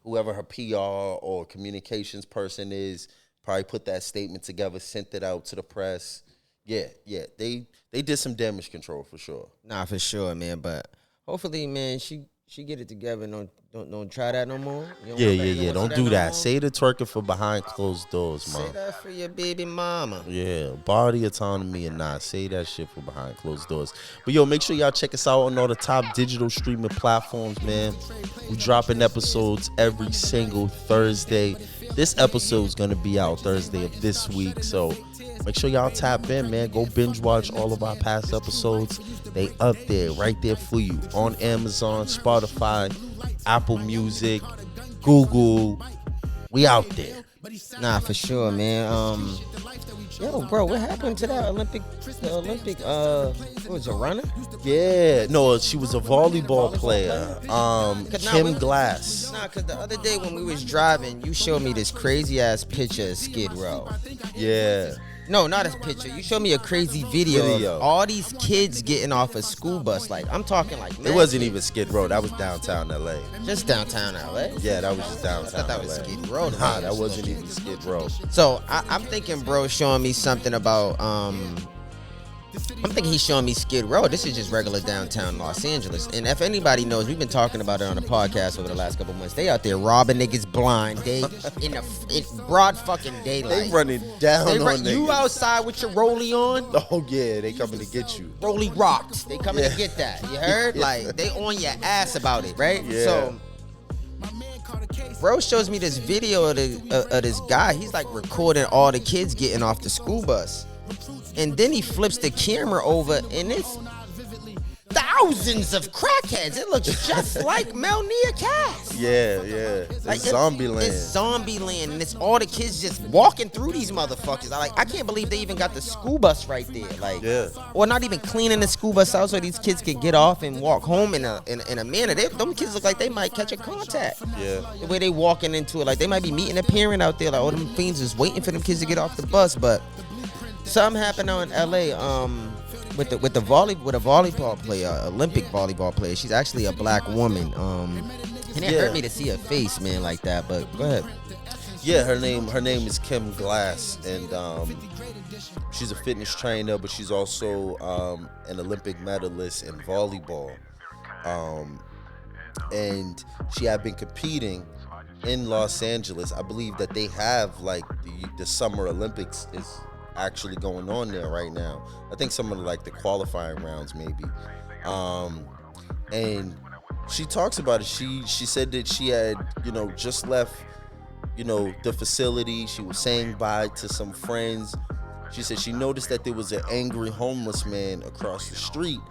whoever her PR or communications person is, probably put that statement together, sent it out to the press. Yeah, they did some damage control for sure. Nah, for sure, man. But hopefully, man, she get it together. Don't try that no more. Yeah. Don't do that. Say the twerking for behind closed doors, man. Say that for your baby mama. Yeah, body autonomy and not say that shit for behind closed doors. But yo, make sure y'all check us out on all the top digital streaming platforms, man. We dropping episodes every single Thursday. This episode is gonna be out Thursday of this week, so make sure y'all tap in, man. Go binge watch all of our past episodes. They up there, right there for you on Amazon, Spotify, Apple Music, Google. We out there. Nah, for sure, man. Yo, bro, what happened to that Olympic, what was it, runner? Yeah, no, she was a volleyball player. Kim Glass. Nah, because the other day when we was driving, you showed me this crazy-ass picture of Skid Row. Yeah. No, not a picture. You showed me a crazy video of all these kids getting off a school bus. Like, I'm talking like, it wasn't even Skid Row. That was downtown L.A. Just downtown L.A.? Yeah, that was just downtown I thought that was Skid Row. Nah, that wasn't even Skid Row. So, I'm thinking bro showing me something about, I'm thinking he's showing me Skid Row. This is just regular downtown Los Angeles. And if anybody knows, we've been talking about it on the podcast over the last couple months. They out there robbing niggas blind. They in broad fucking daylight. They running down on niggas. You outside with your rollie on? Oh yeah, they coming to get you. Rollie rocked. They coming to get that. You heard? Like, they on your ass about it, right? Yeah. So bro shows me this video of this guy. He's like recording all the kids getting off the school bus. And then he flips the camera over, and it's thousands of crackheads. It looks just like Melnia Cass. Yeah. It's Like, zombie land. It's zombie land, and it's all the kids just walking through these motherfuckers. I can't believe they even got the school bus right there. Like, or not even cleaning the school bus out so these kids can get off and walk home in a manner. Them kids look like they might catch a contact. Yeah. The way they walking into it, like they might be meeting a parent out there. Like, all them fiends is waiting for them kids to get off the bus, but. Something happened out in LA with a volleyball player, Olympic volleyball player. She's actually a black woman. And it hurt me to see her face, man, like that. But go ahead. Yeah, her name is Kim Glass, and she's a fitness trainer, but she's also an Olympic medalist in volleyball. And she had been competing in Los Angeles. I believe that they have like the Summer Olympics is actually going on there right now. I think some of the qualifying rounds maybe. And she talks about it. She said that she had, just left, the facility. She was saying bye to some friends. She said she noticed that there was an angry homeless man across the street.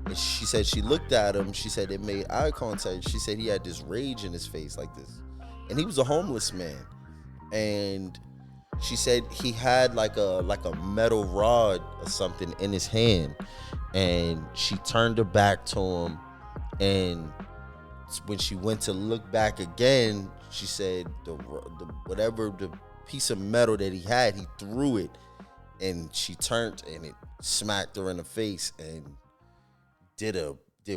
And she said she looked at him. She said it made eye contact. She said he had this rage in his face like this. And he was a homeless man. And she said he had like a metal rod or something in his hand, and she turned her back to him. And when she went to look back again, she said the piece of metal that he had, he threw it, and she turned and it smacked her in the face and did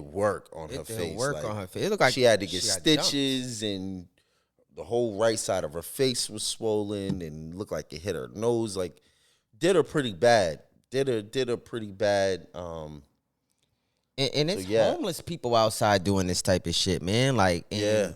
work on her face. It looked like she had to get stitches and. The whole right side of her face was swollen and looked like it hit her nose. Like, did her pretty bad. Did her pretty bad. And it's homeless people outside doing this type of shit, man. Like, and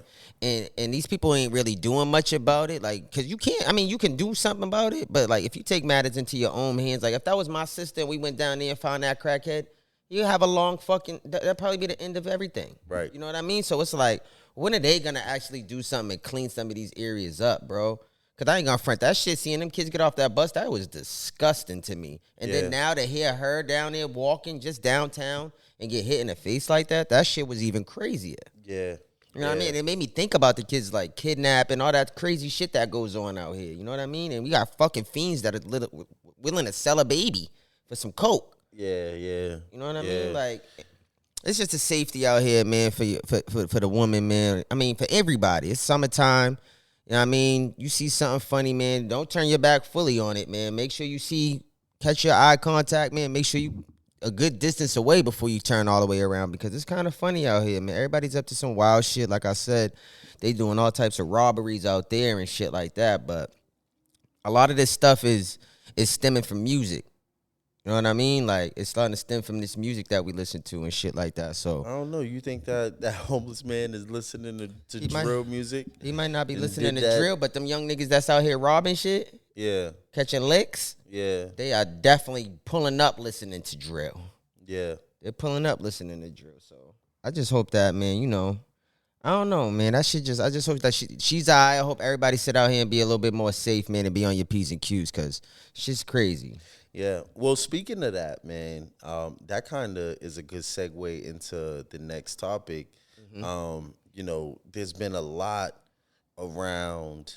these people ain't really doing much about it. Like, cause you can't. I mean, you can do something about it, but like, if you take matters into your own hands, like if that was my sister and we went down there and found that crackhead, you have a long fucking. That'd probably be the end of everything. Right. You know what I mean? So it's like. When are they gonna actually do something and clean some of these areas up, bro? Cause I ain't gonna front that shit. Seeing them kids get off that bus, that was disgusting to me. And then now to hear her down there walking just downtown and get hit in the face like that shit was even crazier. Yeah. You know what I mean? It made me think about the kids like kidnap and all that crazy shit that goes on out here. You know what I mean? And we got fucking fiends that are willing to sell a baby for some coke. Yeah. You know what I mean? Like, it's just a safety out here, man, for the woman, man. I mean, for everybody. It's summertime. You know what I mean? You see something funny, man, don't turn your back fully on it, man. Make sure you catch your eye contact, man. Make sure you a good distance away before you turn all the way around, because it's kind of funny out here, man. Everybody's up to some wild shit. Like I said, they doing all types of robberies out there and shit like that. But a lot of this stuff is stemming from music. You know what I mean? Like, it's starting to stem from this music that we listen to and shit like that. So I don't know. You think that homeless man is listening to drill music? He might not be listening to drill, but them young niggas that's out here robbing shit, catching licks, they are definitely pulling up listening to drill. Yeah, they're pulling up listening to drill. So I just hope that, man, you know, I don't know, man. I just hope that she's all right. I hope everybody sit out here and be a little bit more safe, man, and be on your P's and Q's, because shit's crazy. Yeah. Well, speaking of that, man, that kind of is a good segue into the next topic. Mm-hmm. You know, there's been a lot around,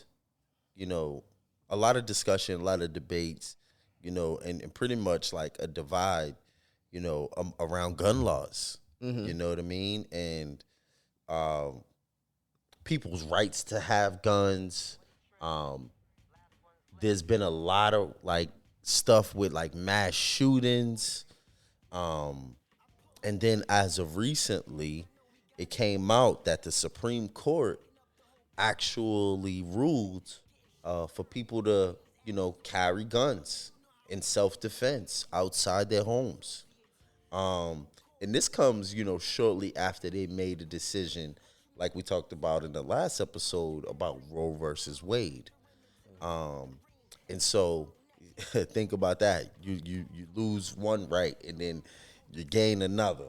you know, a lot of discussion, a lot of debates, you know, and pretty much like a divide, you know, around gun laws. Mm-hmm. You know what I mean? And people's rights to have guns. There's been a lot of like stuff with like mass shootings, and then as of recently, it came out that the Supreme Court actually ruled for people to, you know, carry guns in self-defense outside their homes. And this comes, you know, shortly after they made a decision, like we talked about in the last episode, about Roe versus Wade. And so think about that. You lose one right and then you gain another.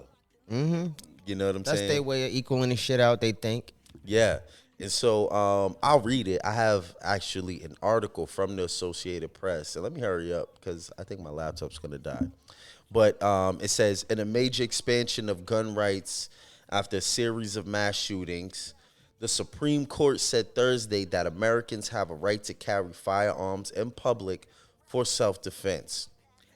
Mm-hmm. You know what I'm saying? That's their way of equaling the shit out, they think. Yeah. And so I'll read it. I have actually an article from the Associated Press. So let me hurry up because I think my laptop's going to die. But it says, in a major expansion of gun rights after a series of mass shootings, the Supreme Court said Thursday that Americans have a right to carry firearms in public for self-defense,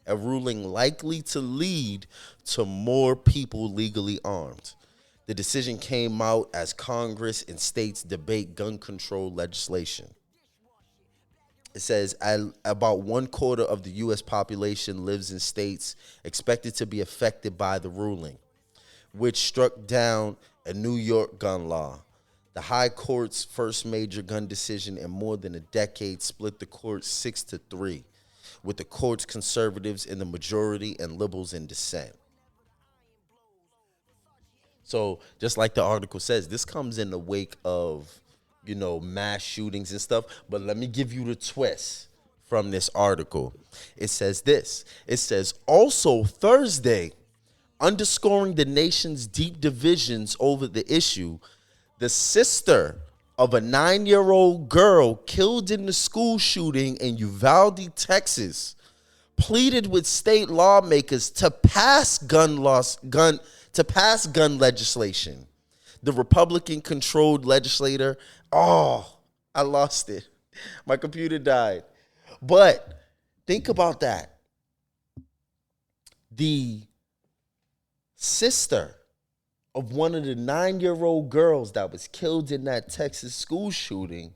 a ruling likely to lead to more people legally armed. The decision came out as Congress and states debate gun control legislation. It says about 1/4 of the U.S. population lives in states expected to be affected by the ruling, which struck down a New York gun law. The High Court's first major gun decision in more than a decade split the court 6-3. With the court's conservatives in the majority and liberals in dissent. So just like the article says, this comes in the wake of, you know, mass shootings and stuff. But let me give you the twist from this article. It says this. It says, also Thursday, underscoring the nation's deep divisions over the issue, the sister of a 9-year-old girl killed in the school shooting in Uvalde, Texas, pleaded with state lawmakers to pass gun legislation. The Republican-controlled legislator, I lost it. My computer died. But think about that. The sister of one of the 9-year-old girls that was killed in that Texas school shooting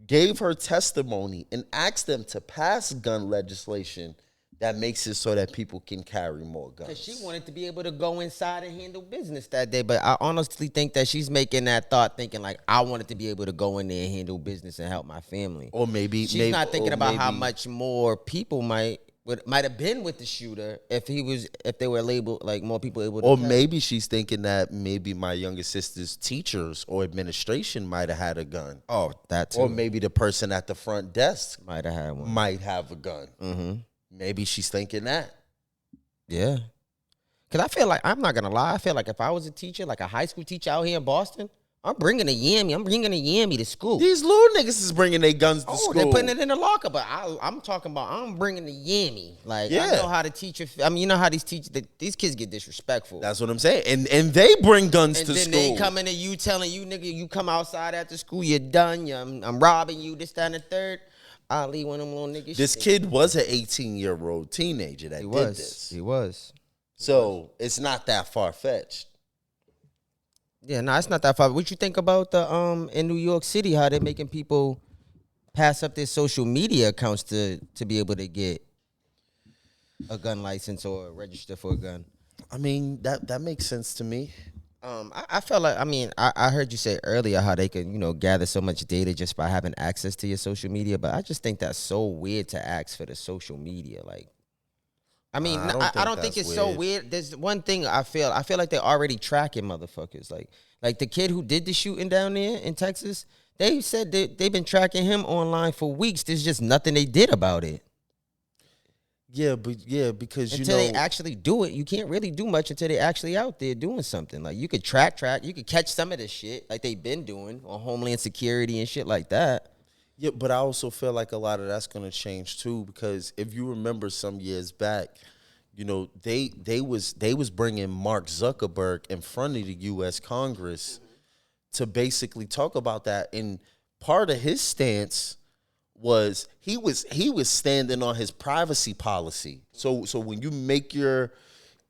gave her testimony and asked them to pass gun legislation that makes it so that people can carry more guns. Because she wanted to be able to go inside and handle business that day. But I honestly think that she's making that thought, thinking like, I wanted to be able to go in there and handle business and help my family. Or maybe she's not thinking about how much more people might have been with the shooter if they were labeled, like more people able to. Or maybe she's thinking that maybe my younger sister's teachers or administration might have had a gun. Oh, that too. Or maybe the person at the front desk might have had one. Might have a gun. Mm-hmm. Maybe she's thinking that. Yeah. Because I feel like, I'm not going to lie, I feel like if I was a teacher, like a high school teacher out here in Boston, I'm bringing a yammy. I'm bringing a yammy to school. These little niggas is bringing their guns to school. They're putting it in the locker. But I'm talking about I'm bringing the yammy. Like, Yeah. I know how to teach you. I mean, you know how these these kids get disrespectful. That's what I'm saying. And they bring guns and to then school. they coming to you telling you, nigga, you come outside after school, you're done. I'm robbing you, this, that, and the third. I'll leave one of them little niggas. This kid was an 18-year-old teenager that did this. He was. So it's not that far-fetched. Yeah, no, it's not that far. What you think about the in New York City, how they're making people pass up their social media accounts to be able to get a gun license or register for a gun? I mean, that makes sense to me. I felt like, I heard you say earlier how they can, gather so much data just by having access to your social media, but I just think that's so weird to ask for the social media. Like, I don't think it's so weird. There's one thing I feel like they're already tracking motherfuckers. Like the kid who did the shooting down there in Texas, they said they've been tracking him online for weeks. There's just nothing they did about it. Yeah, because until they actually do it, you can't really do much until they actually out there doing something. Like, you could track, you could catch some of this shit like they've been doing on Homeland Security and shit like that. Yeah, but I also feel like a lot of that's going to change too, because if you remember some years back, they was bringing Mark Zuckerberg in front of the U.S. Congress to basically talk about that, and part of his stance was he was standing on his privacy policy. So when you make your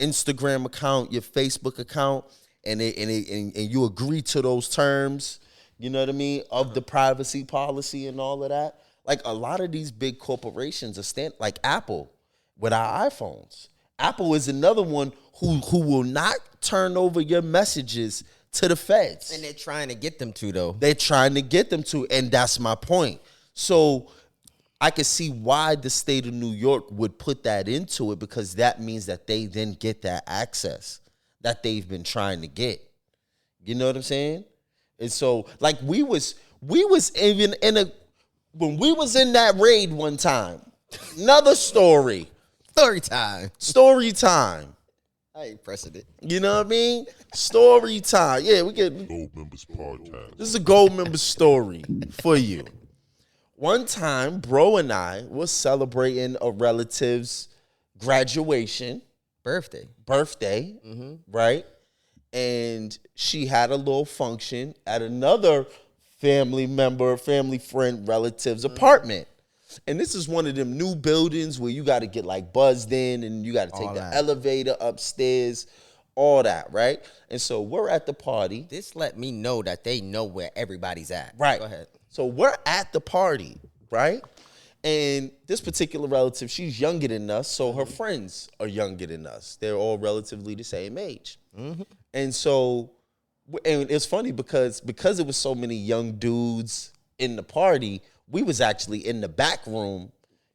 Instagram account, your Facebook account, and you agree to those terms, you know what I mean, of the privacy policy and all of that, like a lot of these big corporations are like Apple with our iPhones. Apple is another one who will not turn over your messages to the feds. And they're trying to get them to, though. They're trying to get them to, and that's my point. So I can see why the state of New York would put that into it, because that means that they then get that access that they've been trying to get. You know what I'm saying? And so, like, we was even when we was in that raid one time, another story. Story time. I ain't pressing it. You know what I mean? Story time. Yeah, we get Goldmembers Podcast. This is a Goldmember story for you. One time, bro and I was celebrating a relative's graduation. Birthday. Mm-hmm. Right? And she had a little function at another family friend, relative's apartment. And this is one of them new buildings where you got to get like buzzed in and you got to take the elevator upstairs, all that, right? And so we're at the party. This let me know that they know where everybody's at. Right. Go ahead. So we're at the party, right? And this particular relative, she's younger than us, so her friends are younger than us. They're all relatively the same age. Mm-hmm. And so, and it's funny because it was so many young dudes in the party, we was actually in the back room,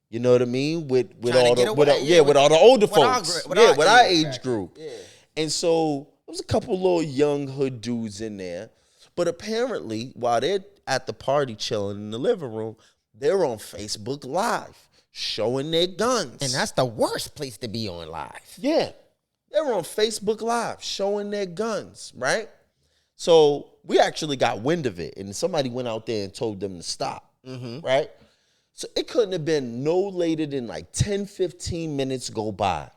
you know what I mean, with all the older folks, with our age group. Yeah. And so there was a couple little young hood dudes in there, but apparently while they're at the party chilling in the living room, they're on Facebook Live showing their guns. And that's the worst place to be on live. Yeah, they're on Facebook Live showing their guns, right? So we actually got wind of it, and somebody went out there and told them to stop. Mm-hmm. Right? So it couldn't have been no later than like 10, 15 minutes go by.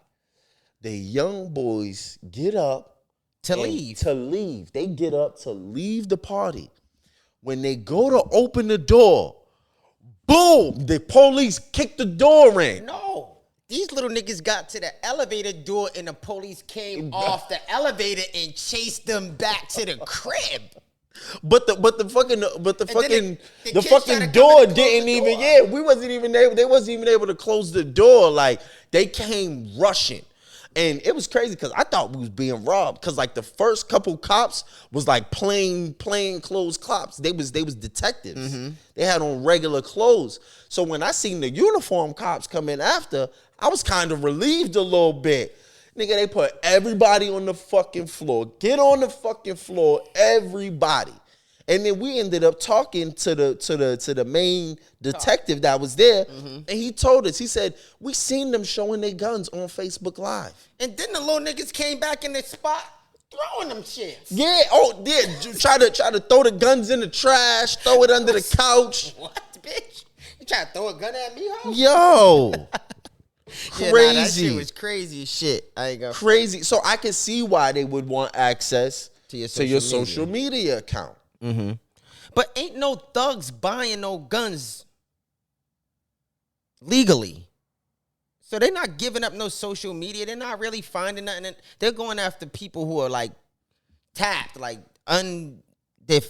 The young boys get up to leave. They get up to leave the party. When they go to open the door, boom, the police kick the door in. No. These little niggas got to the elevator door and the police came off the elevator and chased them back to the crib. But the fucking door didn't even. Yeah, they wasn't even able to close the door. Like, they came rushing, and it was crazy because I thought we was being robbed. Because like the first couple cops was like plain clothes cops. They was detectives. Mm-hmm. They had on regular clothes. So when I seen the uniform cops come in after, I was kind of relieved a little bit. Nigga, they put everybody on the fucking floor. Get on the fucking floor, everybody. And then we ended up talking to the main detective that was there, and he told us, he said, we seen them showing their guns on Facebook Live. And then the little niggas came back in the spot. throwing them shits. Yeah. Oh, yeah. Try to throw the guns in the trash. Throw it under the couch. What, bitch? You try to throw a gun at me, ho? Yo. Crazy. Yeah, that shit was crazy as shit. I ain't gonna Crazy. So I can see why they would want access To your to your social social media account. But ain't no thugs buying no guns legally. So they're not giving up no social media. They're not really finding nothing. They're going after people who are like tapped, like they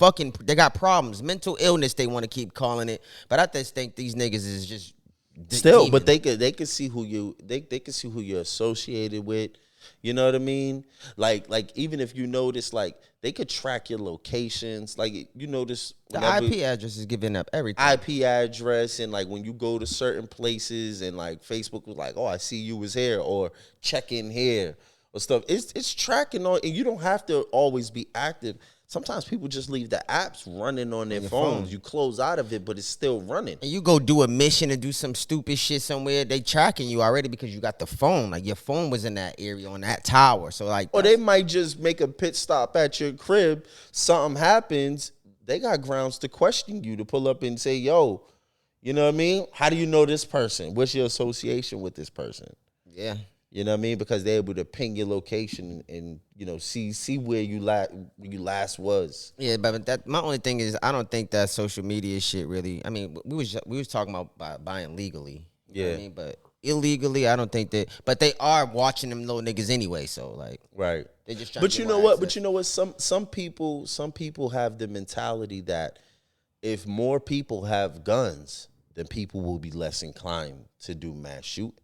got problems, mental illness. They want to keep calling it. But I just think these niggas is just Still, demon. but they could see who could see who you're associated with. You know what I mean? Like even if you notice, like they could track your locations. Like you notice the IP address is giving up everything. IP address, and like when you go to certain places, and like Facebook was like, oh, I see you was here, or check in here or stuff. It's tracking on, and you don't have to always be active. Sometimes people just leave the apps running on their phones. You close out of it, but it's still running. And you go do a mission and do some stupid shit somewhere, they tracking you already because you got the phone. Like your phone was in that area on that tower. So like, Or they might just make a pit stop at your crib. Something happens. They got grounds to question you, to pull up and say, yo, you know what I mean? How do you know this person? What's your association with this person? yeah. You know what I mean? Because they're able to ping your location and you know, see where you last was. Yeah, but that my only thing is I don't think that social media shit really. I mean, we was talking about buying legally. You know what I mean? But illegally, I don't think that. But they are watching them little niggas anyway. So like, Right. they just. But you know what? But you know what? Some people have the mentality that if more people have guns, then people will be less inclined to do mass shootings.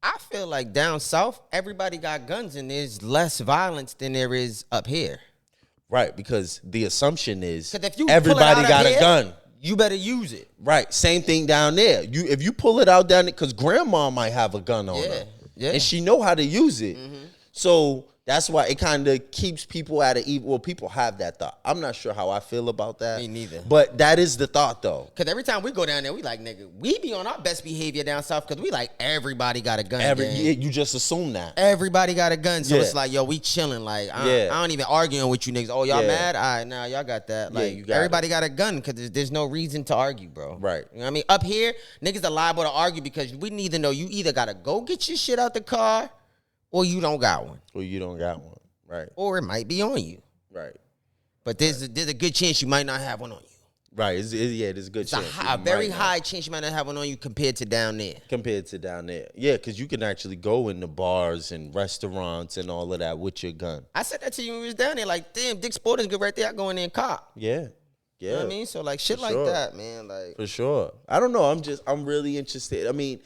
I feel like down south, everybody got guns and there's less violence than there is up here. Right, because the assumption is 'Cause if you everybody pull it out got of a here, gun. You better use it. Right, same thing down there. If you pull it out down there, because grandma might have a gun on her, and she know how to use it. So that's why it kind of keeps people at an even. Well, people have that thought. I'm not sure how I feel about that. Me neither. But that is the thought, though. Because every time we go down there, we like, nigga, we be on our best behavior down south because we like everybody got a gun. You just assume that. Everybody got a gun. So Yeah. it's like, yo, we chilling. Like, I Yeah. don't even arguing with you niggas. Oh, y'all Yeah. mad? All right, now y'all got that. Yeah, Like, you got everybody got a gun because there's no reason to argue, bro. Right. You know what I mean? Up here, niggas are liable to argue because we need to know you either got to go get your shit out the car or you don't got one. Or you don't got one. Right. Or it might be on you. Right. But there's a good chance you might not have one on you. Right. There's a good It's chance. a very high chance you might not have one on you compared to down there. Compared to down there. Yeah, because you can actually go into bars and restaurants and all of that with your gun. I said that to you when we was down there. Like, damn, Dick's Sporting Good right there. I go in there and cop. Yeah. Yeah. You know what I mean? So, like, shit For like sure. that, man. Like, For sure. I don't know. I'm really interested. I mean,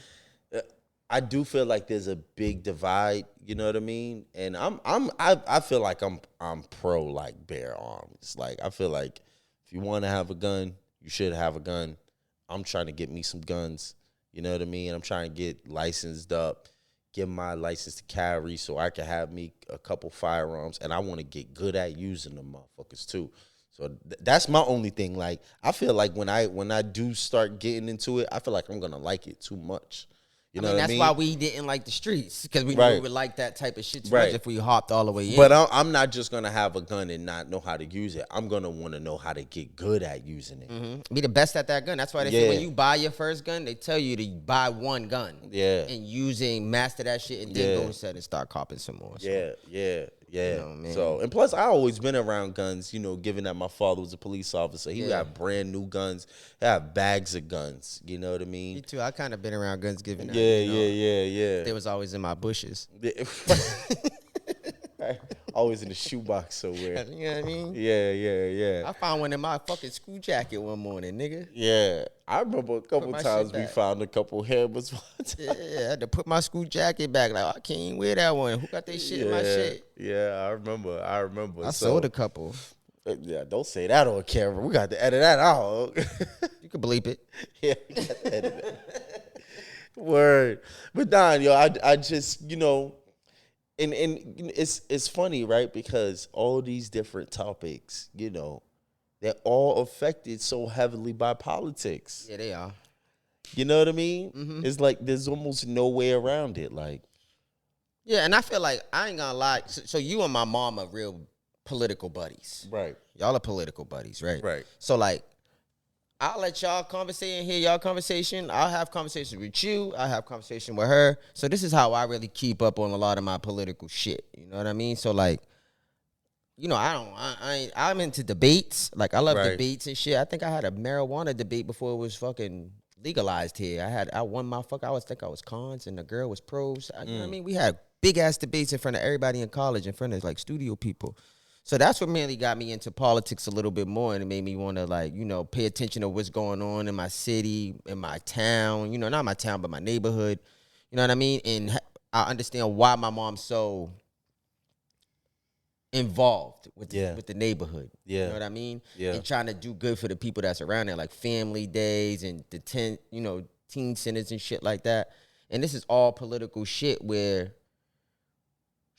I do feel like there's a big divide. You know what I mean? And I feel like I'm pro like bear arms. Like I feel like if you want to have a gun, you should have a gun. I'm trying to get me some guns. You know what I mean? I'm trying to get licensed up, get my license to carry, so I can have me a couple firearms. And I want to get good at using them motherfuckers too. So that's my only thing. Like I feel like when I do start getting into it, I feel like I'm gonna like it too much. You know what I mean? That's why we didn't like the streets because we knew Right. we would like that type of shit too Right. much if we hopped all the way in. But I'm not just gonna have a gun and not know how to use it. I'm gonna want to know how to get good at using it. Be the best at that gun. That's why they say Yeah. when you buy your first gun, they tell you to buy one gun. Yeah. And master that shit and then Yeah. go instead and start copping some more. So. Yeah. You know, man. So and plus, I always been around guns. You know, given that my father was a police officer, he would Yeah. have brand new guns. He have bags of guns. You know what I Me mean? too. I kind of been around guns giving. Yeah. They was always in my bushes. Always in the shoebox somewhere. You know what I mean? Yeah. I found one in my fucking school jacket one morning, nigga. Yeah, I remember a couple my times shit we back. found a couple hammers. Yeah, I had to put my school jacket back. Like, I can't even wear that one. Who got their shit in my shit? Yeah, I remember. I sold a couple. Yeah, don't say that on camera. We got to edit that out. You could bleep it. Yeah, we got to edit that. Word. But Don, yo, I just, you know, and it's funny, right? Because all these different topics, you know, they're all affected so heavily by politics. Yeah, they are. You know what I mean? It's like there's almost no way around it. Like, Yeah, and I feel like, I ain't gonna lie. So you and my mom are real political buddies. Right. Y'all are political buddies, right? Right. So, like, I'll let y'all conversate and hear y'all conversation. I'll have conversations with you. I'll have conversation with her. So this is how I really keep up on a lot of my political shit. You know what I mean? So, like, you know, I'm into debates. Like, I love debates and shit. I think I had a marijuana debate before it was fucking legalized here. I won my fuck. I was cons and the girl was pros. You know what I mean? We had big ass debates in front of everybody in college, in front of like studio people. So that's what really got me into politics a little bit more, and it made me want to, like, you know, pay attention to what's going on in my city, in my town, you know, not my town, but my neighborhood. You know what I mean? And I understand why my mom's so involved with the neighborhood. Yeah. You know what I mean? Yeah. And trying to do good for the people that's around there, like family days and the teen centers and shit like that. And this is all political shit where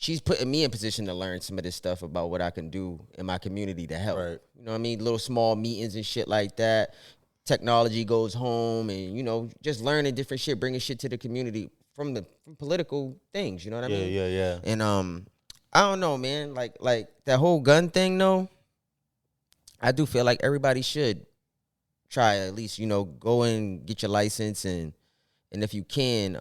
she's putting me in position to learn some of this stuff about what I can do in my community to help. Right. You know what I mean? Little small meetings and shit like that. Technology goes home and, you know, just learning different shit, bringing shit to the community from political things. You know what I mean? Yeah. And I don't know, man. Like that whole gun thing, though, I do feel like everybody should try at least, you know, go and get your license and if you can,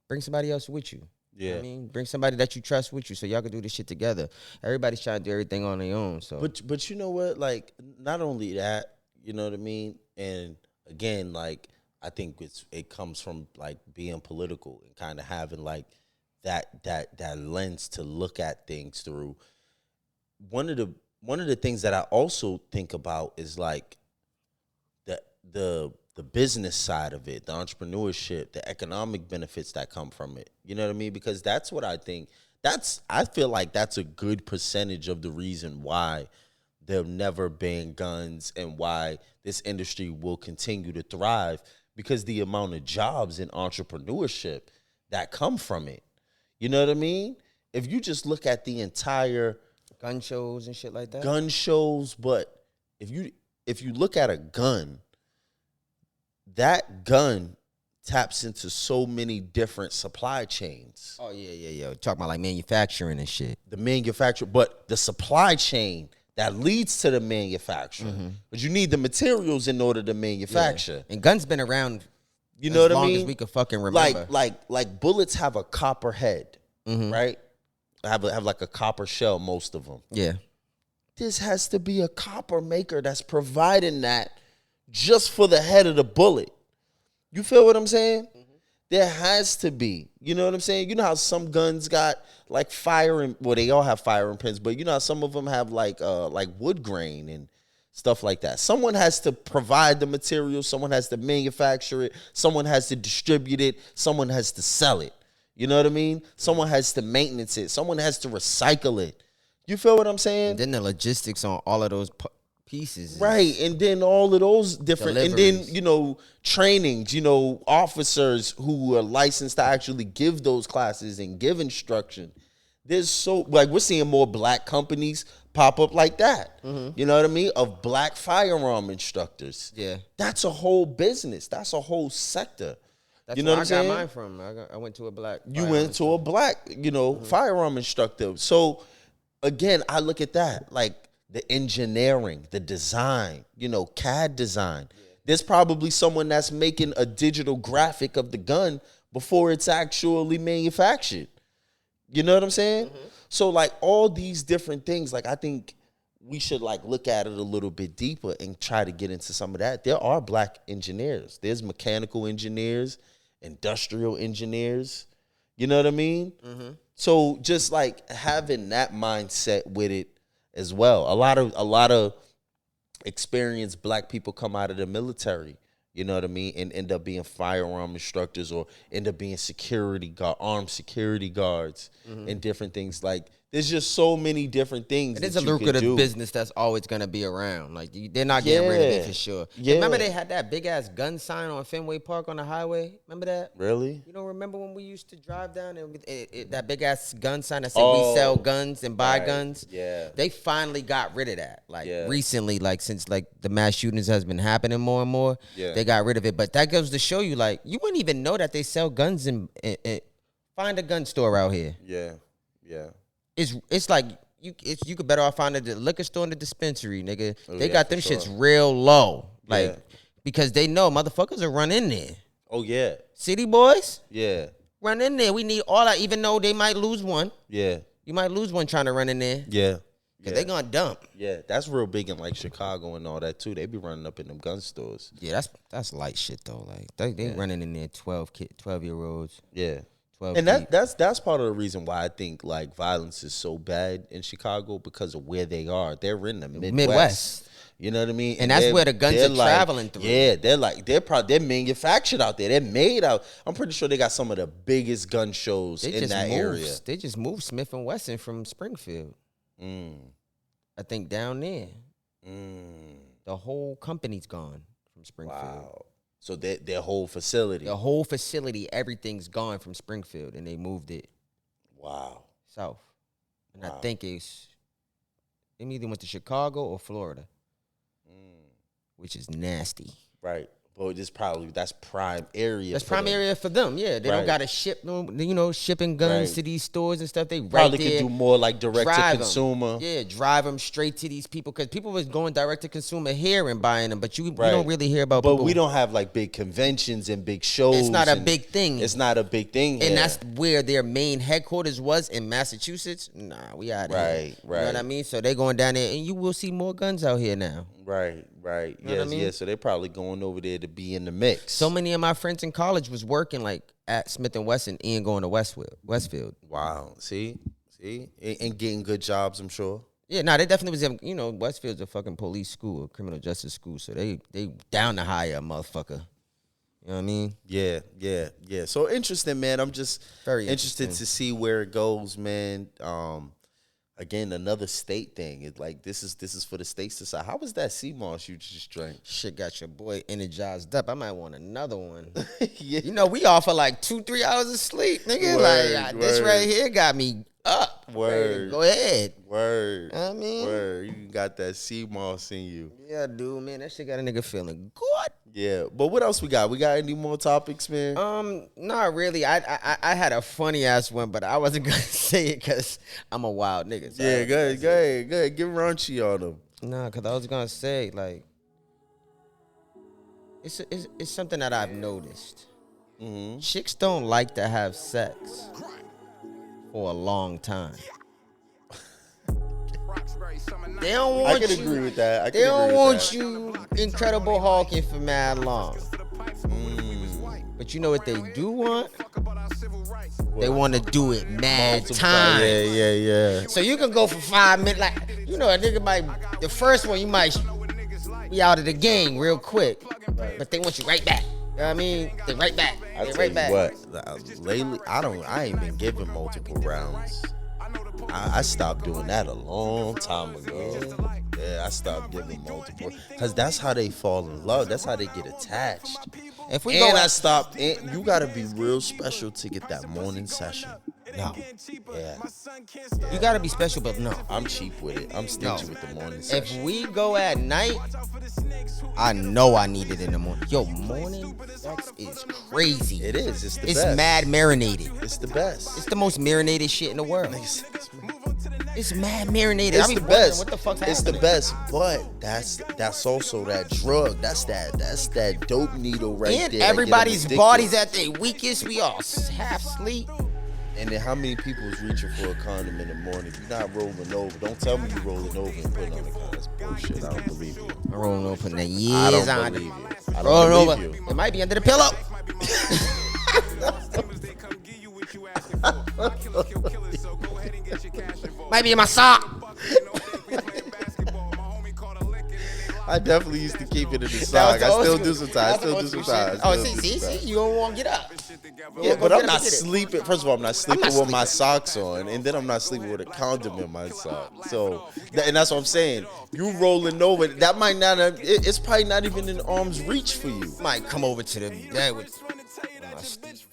bring somebody else with you. Yeah, you know what I mean, bring somebody that you trust with you so y'all can do this shit together. Everybody's trying to do everything on their own. So, but you know what? Like, not only that, you know what I mean. And again, like, I think it comes from like being political and kind of having like that lens to look at things through. One of the things that I also think about is like the business side of it, the entrepreneurship, the economic benefits that come from it. You know what I mean? Because that's what I think. I feel like that's a good percentage of the reason why they'll never ban guns and why this industry will continue to thrive, because the amount of jobs and entrepreneurship that come from it. You know what I mean? If you just look at the entire gun shows and shit like that. Gun shows, but if you look at a gun, that gun taps into so many different supply chains. Oh, yeah. Talking about like manufacturing and shit. The manufacturer, but the supply chain that leads to the manufacturing. Mm-hmm. But you need the materials in order to manufacture. Yeah. And guns been around, you know what I mean? As long as we could fucking remember. Like bullets have a copper head, right? Have like a copper shell, most of them. Yeah. This has to be a copper maker that's providing that just for the head of the bullet. You feel what I'm saying? Mm-hmm. There has to be. You know what I'm saying? You know how some guns got like they all have firing pins, but you know how some of them have like wood grain and stuff like that. Someone has to provide the material. Someone has to manufacture it. Someone has to distribute it. Someone has to sell it. You know what I mean? Someone has to maintenance it. Someone has to recycle it. You feel what I'm saying? And then the logistics on all of those pieces. Right. And then all of those different, deliveries. And then, you know, trainings, you know, officers who are licensed to actually give those classes and give instruction. There's we're seeing more black companies pop up like that. Mm-hmm. You know what I mean? Of black firearm instructors. Yeah. That's a whole business. That's a whole sector. That's you know where what I'm saying? I got mine from. I went to a black. You went to a black, you know, firearm instructor. So again, I look at that like the engineering, the design, you know, CAD design. Yeah. There's probably someone that's making a digital graphic of the gun before it's actually manufactured. You know what I'm saying? Mm-hmm. So like all these different things, like I think we should like look at it a little bit deeper and try to get into some of that. There are black engineers. There's mechanical engineers, industrial engineers. You know what I mean? Mm-hmm. So just like having that mindset with it as well. A lot of experienced black people come out of the military, you know what I mean, and end up being firearm instructors or end up being armed security guards and different things. Like there's just so many different things. It is a lucrative business that's always gonna be around. Like they're not getting rid of it for sure. Yeah. Remember they had that big ass gun sign on Fenway Park on the highway? Remember that? Really? You don't remember when we used to drive down and that big ass gun sign that said we sell guns and buy guns? Yeah. They finally got rid of that. Like recently, like since like the mass shootings has been happening more and more, they got rid of it. But that goes to show you, like, you wouldn't even know that they sell guns Find a gun store out here. Yeah. It's like you could better off find a liquor store and the dispensary, nigga. They yeah, got them for sure. shits real low, like Yeah. because they know motherfuckers will run in there. Oh yeah. City boys Yeah. run in there. We need all that, even though they might lose one. Yeah. You might lose one trying to run in there. Yeah. Cause they gonna dump. Yeah, that's real big in like Chicago and all that too. They be running up in them gun stores. Yeah, that's light shit though. Like they running in there 12-year-olds. Yeah. 12 And deep. that's part of the reason why I think like violence is so bad in Chicago because of where they are. They're in the Midwest. You know what I mean? And that's they're- where the guns they're are like- traveling through. Yeah, they're manufactured out there. They're made out. I'm pretty sure they got some of the biggest gun shows in that area. They just moved Smith and Wesson from Springfield. I think down there. The whole company's gone from Springfield. Wow. So their whole facility. The whole facility, everything's gone from Springfield, and they moved it Wow. south. And I Wow. think they either went to Chicago or Florida, which is nasty. Right. But that's prime area. That's for prime them. area for them. Yeah, they don't Right. got to ship, shipping guns Right. to these stores and stuff. They Probably right there, could do more like direct to drive 'em. consumer. Yeah, drive them straight to these people because people was going direct to consumer here and buying them, but we Right. don't really hear about. But people. we don't have like big conventions and big shows. It's not a and big thing. It's not a big thing. And here. that's where their main headquarters was in Massachusetts. Nah, we out of here. Right, You know right. what I mean? So they going down there, and you will see more guns out here now. right. know what I Yes, mean? yeah. So they're probably going over there to be in the mix. So many of my friends in college was working like at Smith and Wesson and going to Westfield. Wow. See, and getting good jobs. I'm sure. Yeah, no, they definitely was. Westfield's a fucking police school, a criminal justice school, so they down to hire a motherfucker. You know what I mean? Yeah. So interesting, man. I'm just Very interested interesting. to see where it goes, man. Again, another state thing. It's like this is for the states to decide. How was that sea moss you just drank? Shit got your boy energized up. I might want another one. Yeah. We off for like 2-3 hours of sleep, nigga. This Word. right here got me up. Word. Go ahead. Word. I mean, Word. You got that sea moss in you. yeah, dude, man, that shit got a nigga feeling good. Yeah. But what else we got? We got any more topics, man? Not really. I had a funny ass one, but I wasn't gonna say it because I'm a wild nigga. So Yeah, go ahead. Get raunchy on them. Nah, because I was gonna say like, it's something that I've noticed. Mm-hmm. Chicks don't like to have sex for a long time. They don't want I can you. agree with that. They don't want you Incredible Hulking for mad long. But you know what they do want? They want to do it mad time. Yeah. So you can go for 5 minutes. Like, a nigga might, the first one you might be out of the game real quick. But they want you right back. You know what I mean? They right back. I They tell right you back. what, lately I ain't been giving multiple rounds. I stopped doing that a long time ago. Yeah, I stopped giving multiple because that's how they fall in love. That's how they get attached. If we And go I stopped. And you gotta be real special to get that morning session. no, Yeah, you gotta be special, but no. I'm cheap with it. I'm stingy with the morning If session. we go at night, I know I need it in the morning. Yo, morning sex is crazy. It is. It's the It's best. mad marinated. It's the best. It's the most marinated shit in the world. It's mad marinated. It's I be the wondering best. What the fuck's It's happening? the best, but that's also that drug. That's that dope needle right And there. that get 'em everybody's addicted. bodies at their weakest. We all half sleep. And then how many people is reaching for a condom in the morning? If you're not rolling over, don't tell me you're rolling over and putting on a condom. That's bullshit. I don't believe you. I'm rolling over putting the I years don't on believe it. you. I don't Rolling believe over. you. It might be under the pillow. Might be in my sock. I definitely used to keep it in the That sock. was the I old still school. do sometimes. That's the old school shit. Oh, see, you don't want to get up. Yeah, but Go I'm get not it, get it. sleeping. First of all, I'm not sleeping not with my sleeping. socks on, and then I'm not sleeping with a condom in my sock. So, and that's what I'm saying. You rolling over, that might not. It's probably not even in arm's reach for you. Might come over to the bed with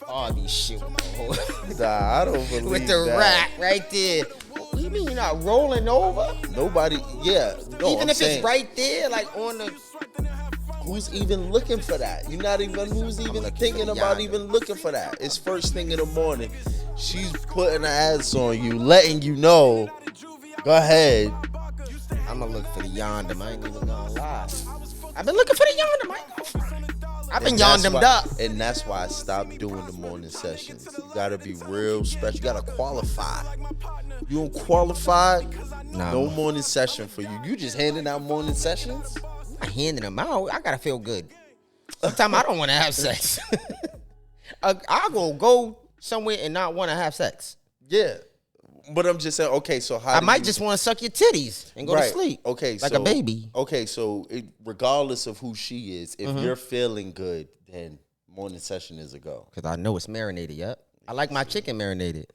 all these shit with the whole Nah, I don't believe with the that. rack right there. What you mean you're not rolling over? Nobody, yeah. No, Even I'm if saying, it's right there, like on the. who's even looking for that? You're not even, who's even thinking about yonder. even looking for that? It's first thing in the morning. She's putting her ass on you, letting you know. Go ahead. I'm gonna look for the yondom. I ain't even gonna lie. I've been looking for the yondom. I've been yondomed up. And that's why I stopped doing the morning sessions. You gotta be real special. You gotta qualify. You don't qualify, no morning session for you. You just handing out morning sessions? I'm handing them out. I gotta feel good. Sometimes I don't want to have sex. I'll go somewhere and not want to have sex. Yeah. But I'm just saying, okay, so how I might just want to suck your titties and go to sleep. Okay, like a baby. Okay, so regardless of who she is, if you're feeling good, then morning session is a go. Because I know it's marinated, yep. I like my chicken marinated.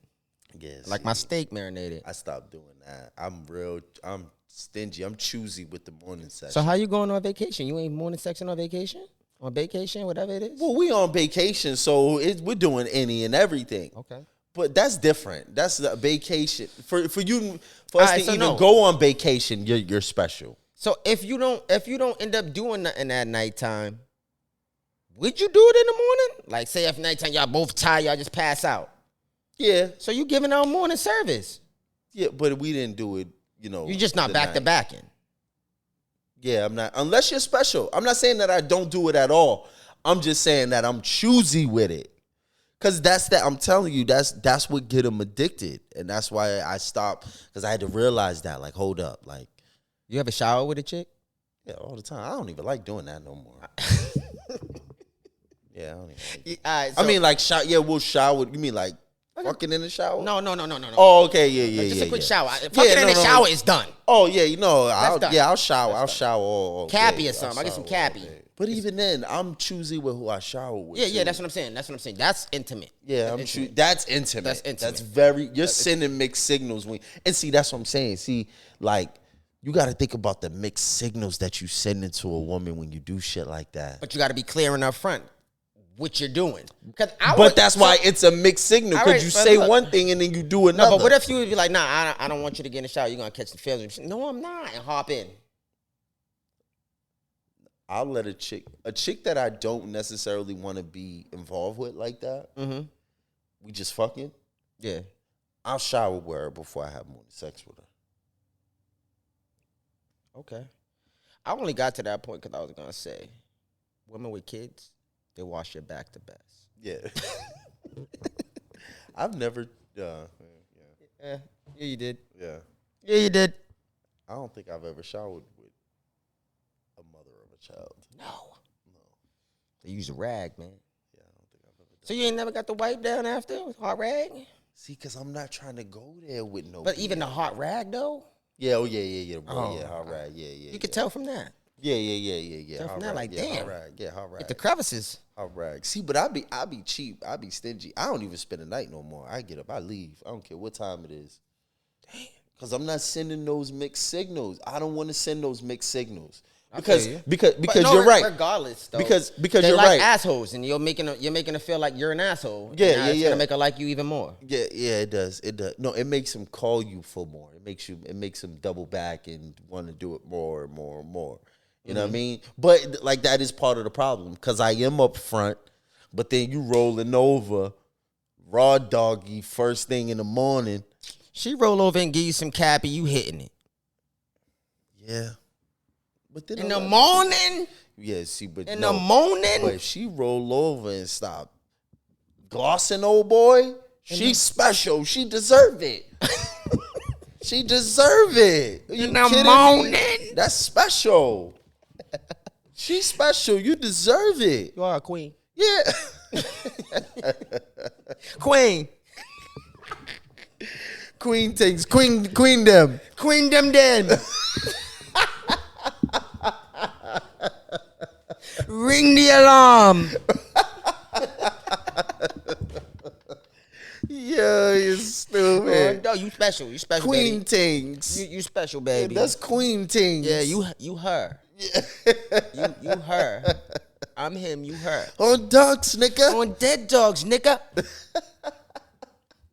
Yes. I like my steak marinated. I stopped doing that. I'm stingy. I'm choosy with the morning session. So how you going on vacation? You ain't morning section on vacation? On vacation, whatever it is? Well, we on vacation, so we're doing any and everything. Okay. But that's different. That's the vacation. For us to even go on vacation, you're special. So if you don't end up doing nothing at nighttime, would you do it in the morning? Like say if nighttime y'all both tired, y'all just pass out. Yeah. So you giving out morning service. Yeah, but we didn't do it, You're just not back to backing. Yeah, I'm not. Unless you're special. I'm not saying that I don't do it at all. I'm just saying that I'm choosy with it. Cause I'm telling you, that's what get them addicted. And that's why I stopped. Cause I had to realize that, like, hold up. Like, you ever shower with a chick? Yeah, all the time. I don't even like doing that no more. Yeah, I don't even like so, I mean, like, we'll shower. You mean like fucking in the shower? No. Oh, okay, yeah. Just a quick shower. Fucking in the shower is done. Oh, yeah, I'll shower. That's I'll shower all Cappy or something. I get some cappy. But even then, I'm choosy with who I shower with. Yeah, that's what I'm saying. That's intimate. Yeah, that's intimate. That's very. You're sending mixed signals and see, that's what I'm saying. See, like, you got to think about the mixed signals that you send into a woman when you do shit like that. But you got to be clear and upfront what you're doing. But that's why it's a mixed signal, because you say one thing and then you do another. No, but what if you would be like, nah, I don't want you to get in the shower. You're gonna catch the feels. No, I'm not, and hop in. I'll let a chick that I don't necessarily want to be involved with like that. Mm-hmm. We just fucking. Yeah. I'll shower with her before I have morning sex with her. Okay. I only got to that point because I was gonna say, women with kids, they wash your back the best. Yeah. I've never. Yeah, you did. Yeah. Yeah, you did. I don't think I've ever showered with a mother of a child. No. They use a rag, man. Yeah, I don't think I've ever done. So you ain't never got the wipe down after with hot rag? See, because I'm not trying to go there with no. But even the hot rag though. Yeah. Yeah. Oh, yeah, hot rag. Yeah. You can tell from that. Yeah. Tell from that, like, yeah, damn. Hot rag. Yeah, hot rag. Get the crevices. Hot rag. See, but I be cheap. I be stingy. I don't even spend the night no more. I get up. I leave. I don't care what time it is. Damn. Because I'm not sending those mixed signals. I don't want to send those mixed signals. Because you're right. Regardless, though, because they you're like right. assholes, and you're making her feel like you're an asshole. Yeah. It's gonna make her like you even more. Yeah, it does. It does. No, it makes him call you for more. It makes him double back and want to do it more and more and more. You know what I mean? But like that is part of the problem, because I am up front, but then you rolling over, raw doggy first thing in the morning. She roll over and give you some cappy, you hitting it. Yeah. But then in the morning? Yeah, see, but in the morning? But if she roll over and stop glossing old boy, she's special. She deserve it. She deserve it. In the morning? That's special. She's special. You deserve it. You are a queen. Yeah. Queen. Queen things. Queen them. Queen them then. Ring the alarm. Yeah, you're stupid. No, you special. You special, Queen baby. things. You special, baby. Yeah, that's queen things. Yeah, you her. Yeah. you her. I'm him, you her. On dogs, nigga. On dead dogs, nigga.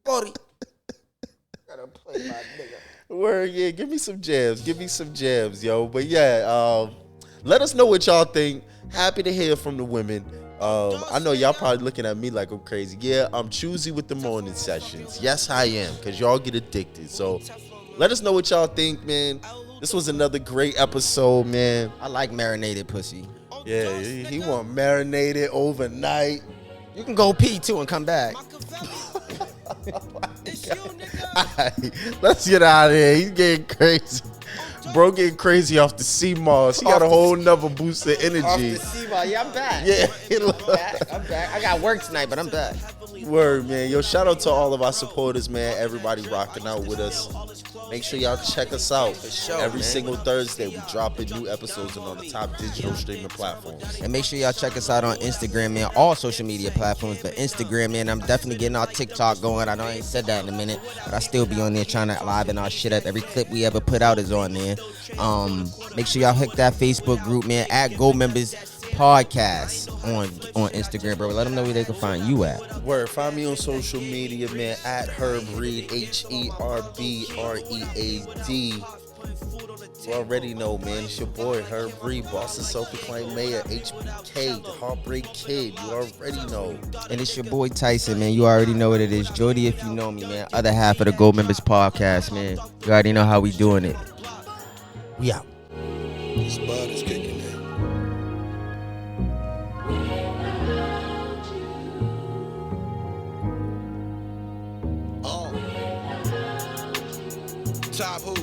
Buddy. Gotta play my nigga. Word, yeah, give me some jams, yo. But yeah, let us know what y'all think. Happy to hear from the women. I know y'all probably looking at me like I'm crazy. Yeah, I'm choosy with the morning sessions. Yes, I am, because y'all get addicted. So let us know what y'all think, man. This was another great episode, man. I like marinated pussy. Yeah, he want marinated overnight. You can go pee too and come back. Alright, let's get out of here. He's getting crazy. Bro getting crazy off the sea moss. He got a whole nother boost of energy. Off the sea ball. Yeah, I'm back. Yeah. I'm back. I got work tonight, but I'm back. Word, man. Yo, shout out to all of our supporters, man. Everybody rocking out with us. Make sure y'all check us out. sure, Every man. single Thursday, we dropping new episodes and on the top digital streaming platforms. And make sure y'all check us out on Instagram, man. All social media platforms, but Instagram, man. I'm definitely getting our TikTok going. I know I ain't said that in a minute, but I still be on there trying to liven our shit up. Every clip we ever put out is on there. Make sure y'all hook that Facebook group, man. At Goldmembers Podcast on Instagram, bro. Let them know where they can find you at. Word, find me on social media, man. At Herb Reed, HERBREAD. You already know, man. It's your boy, Herb Reed, Boston self-proclaimed mayor, HBK, the Heartbreak Kid. You already know. And it's your boy Tyson, man. You already know what it is. Jody, if you know me, man. Other half of the Goldmembers Podcast, man. You already know how we doing it. We out. This bud is kicking in. Top who?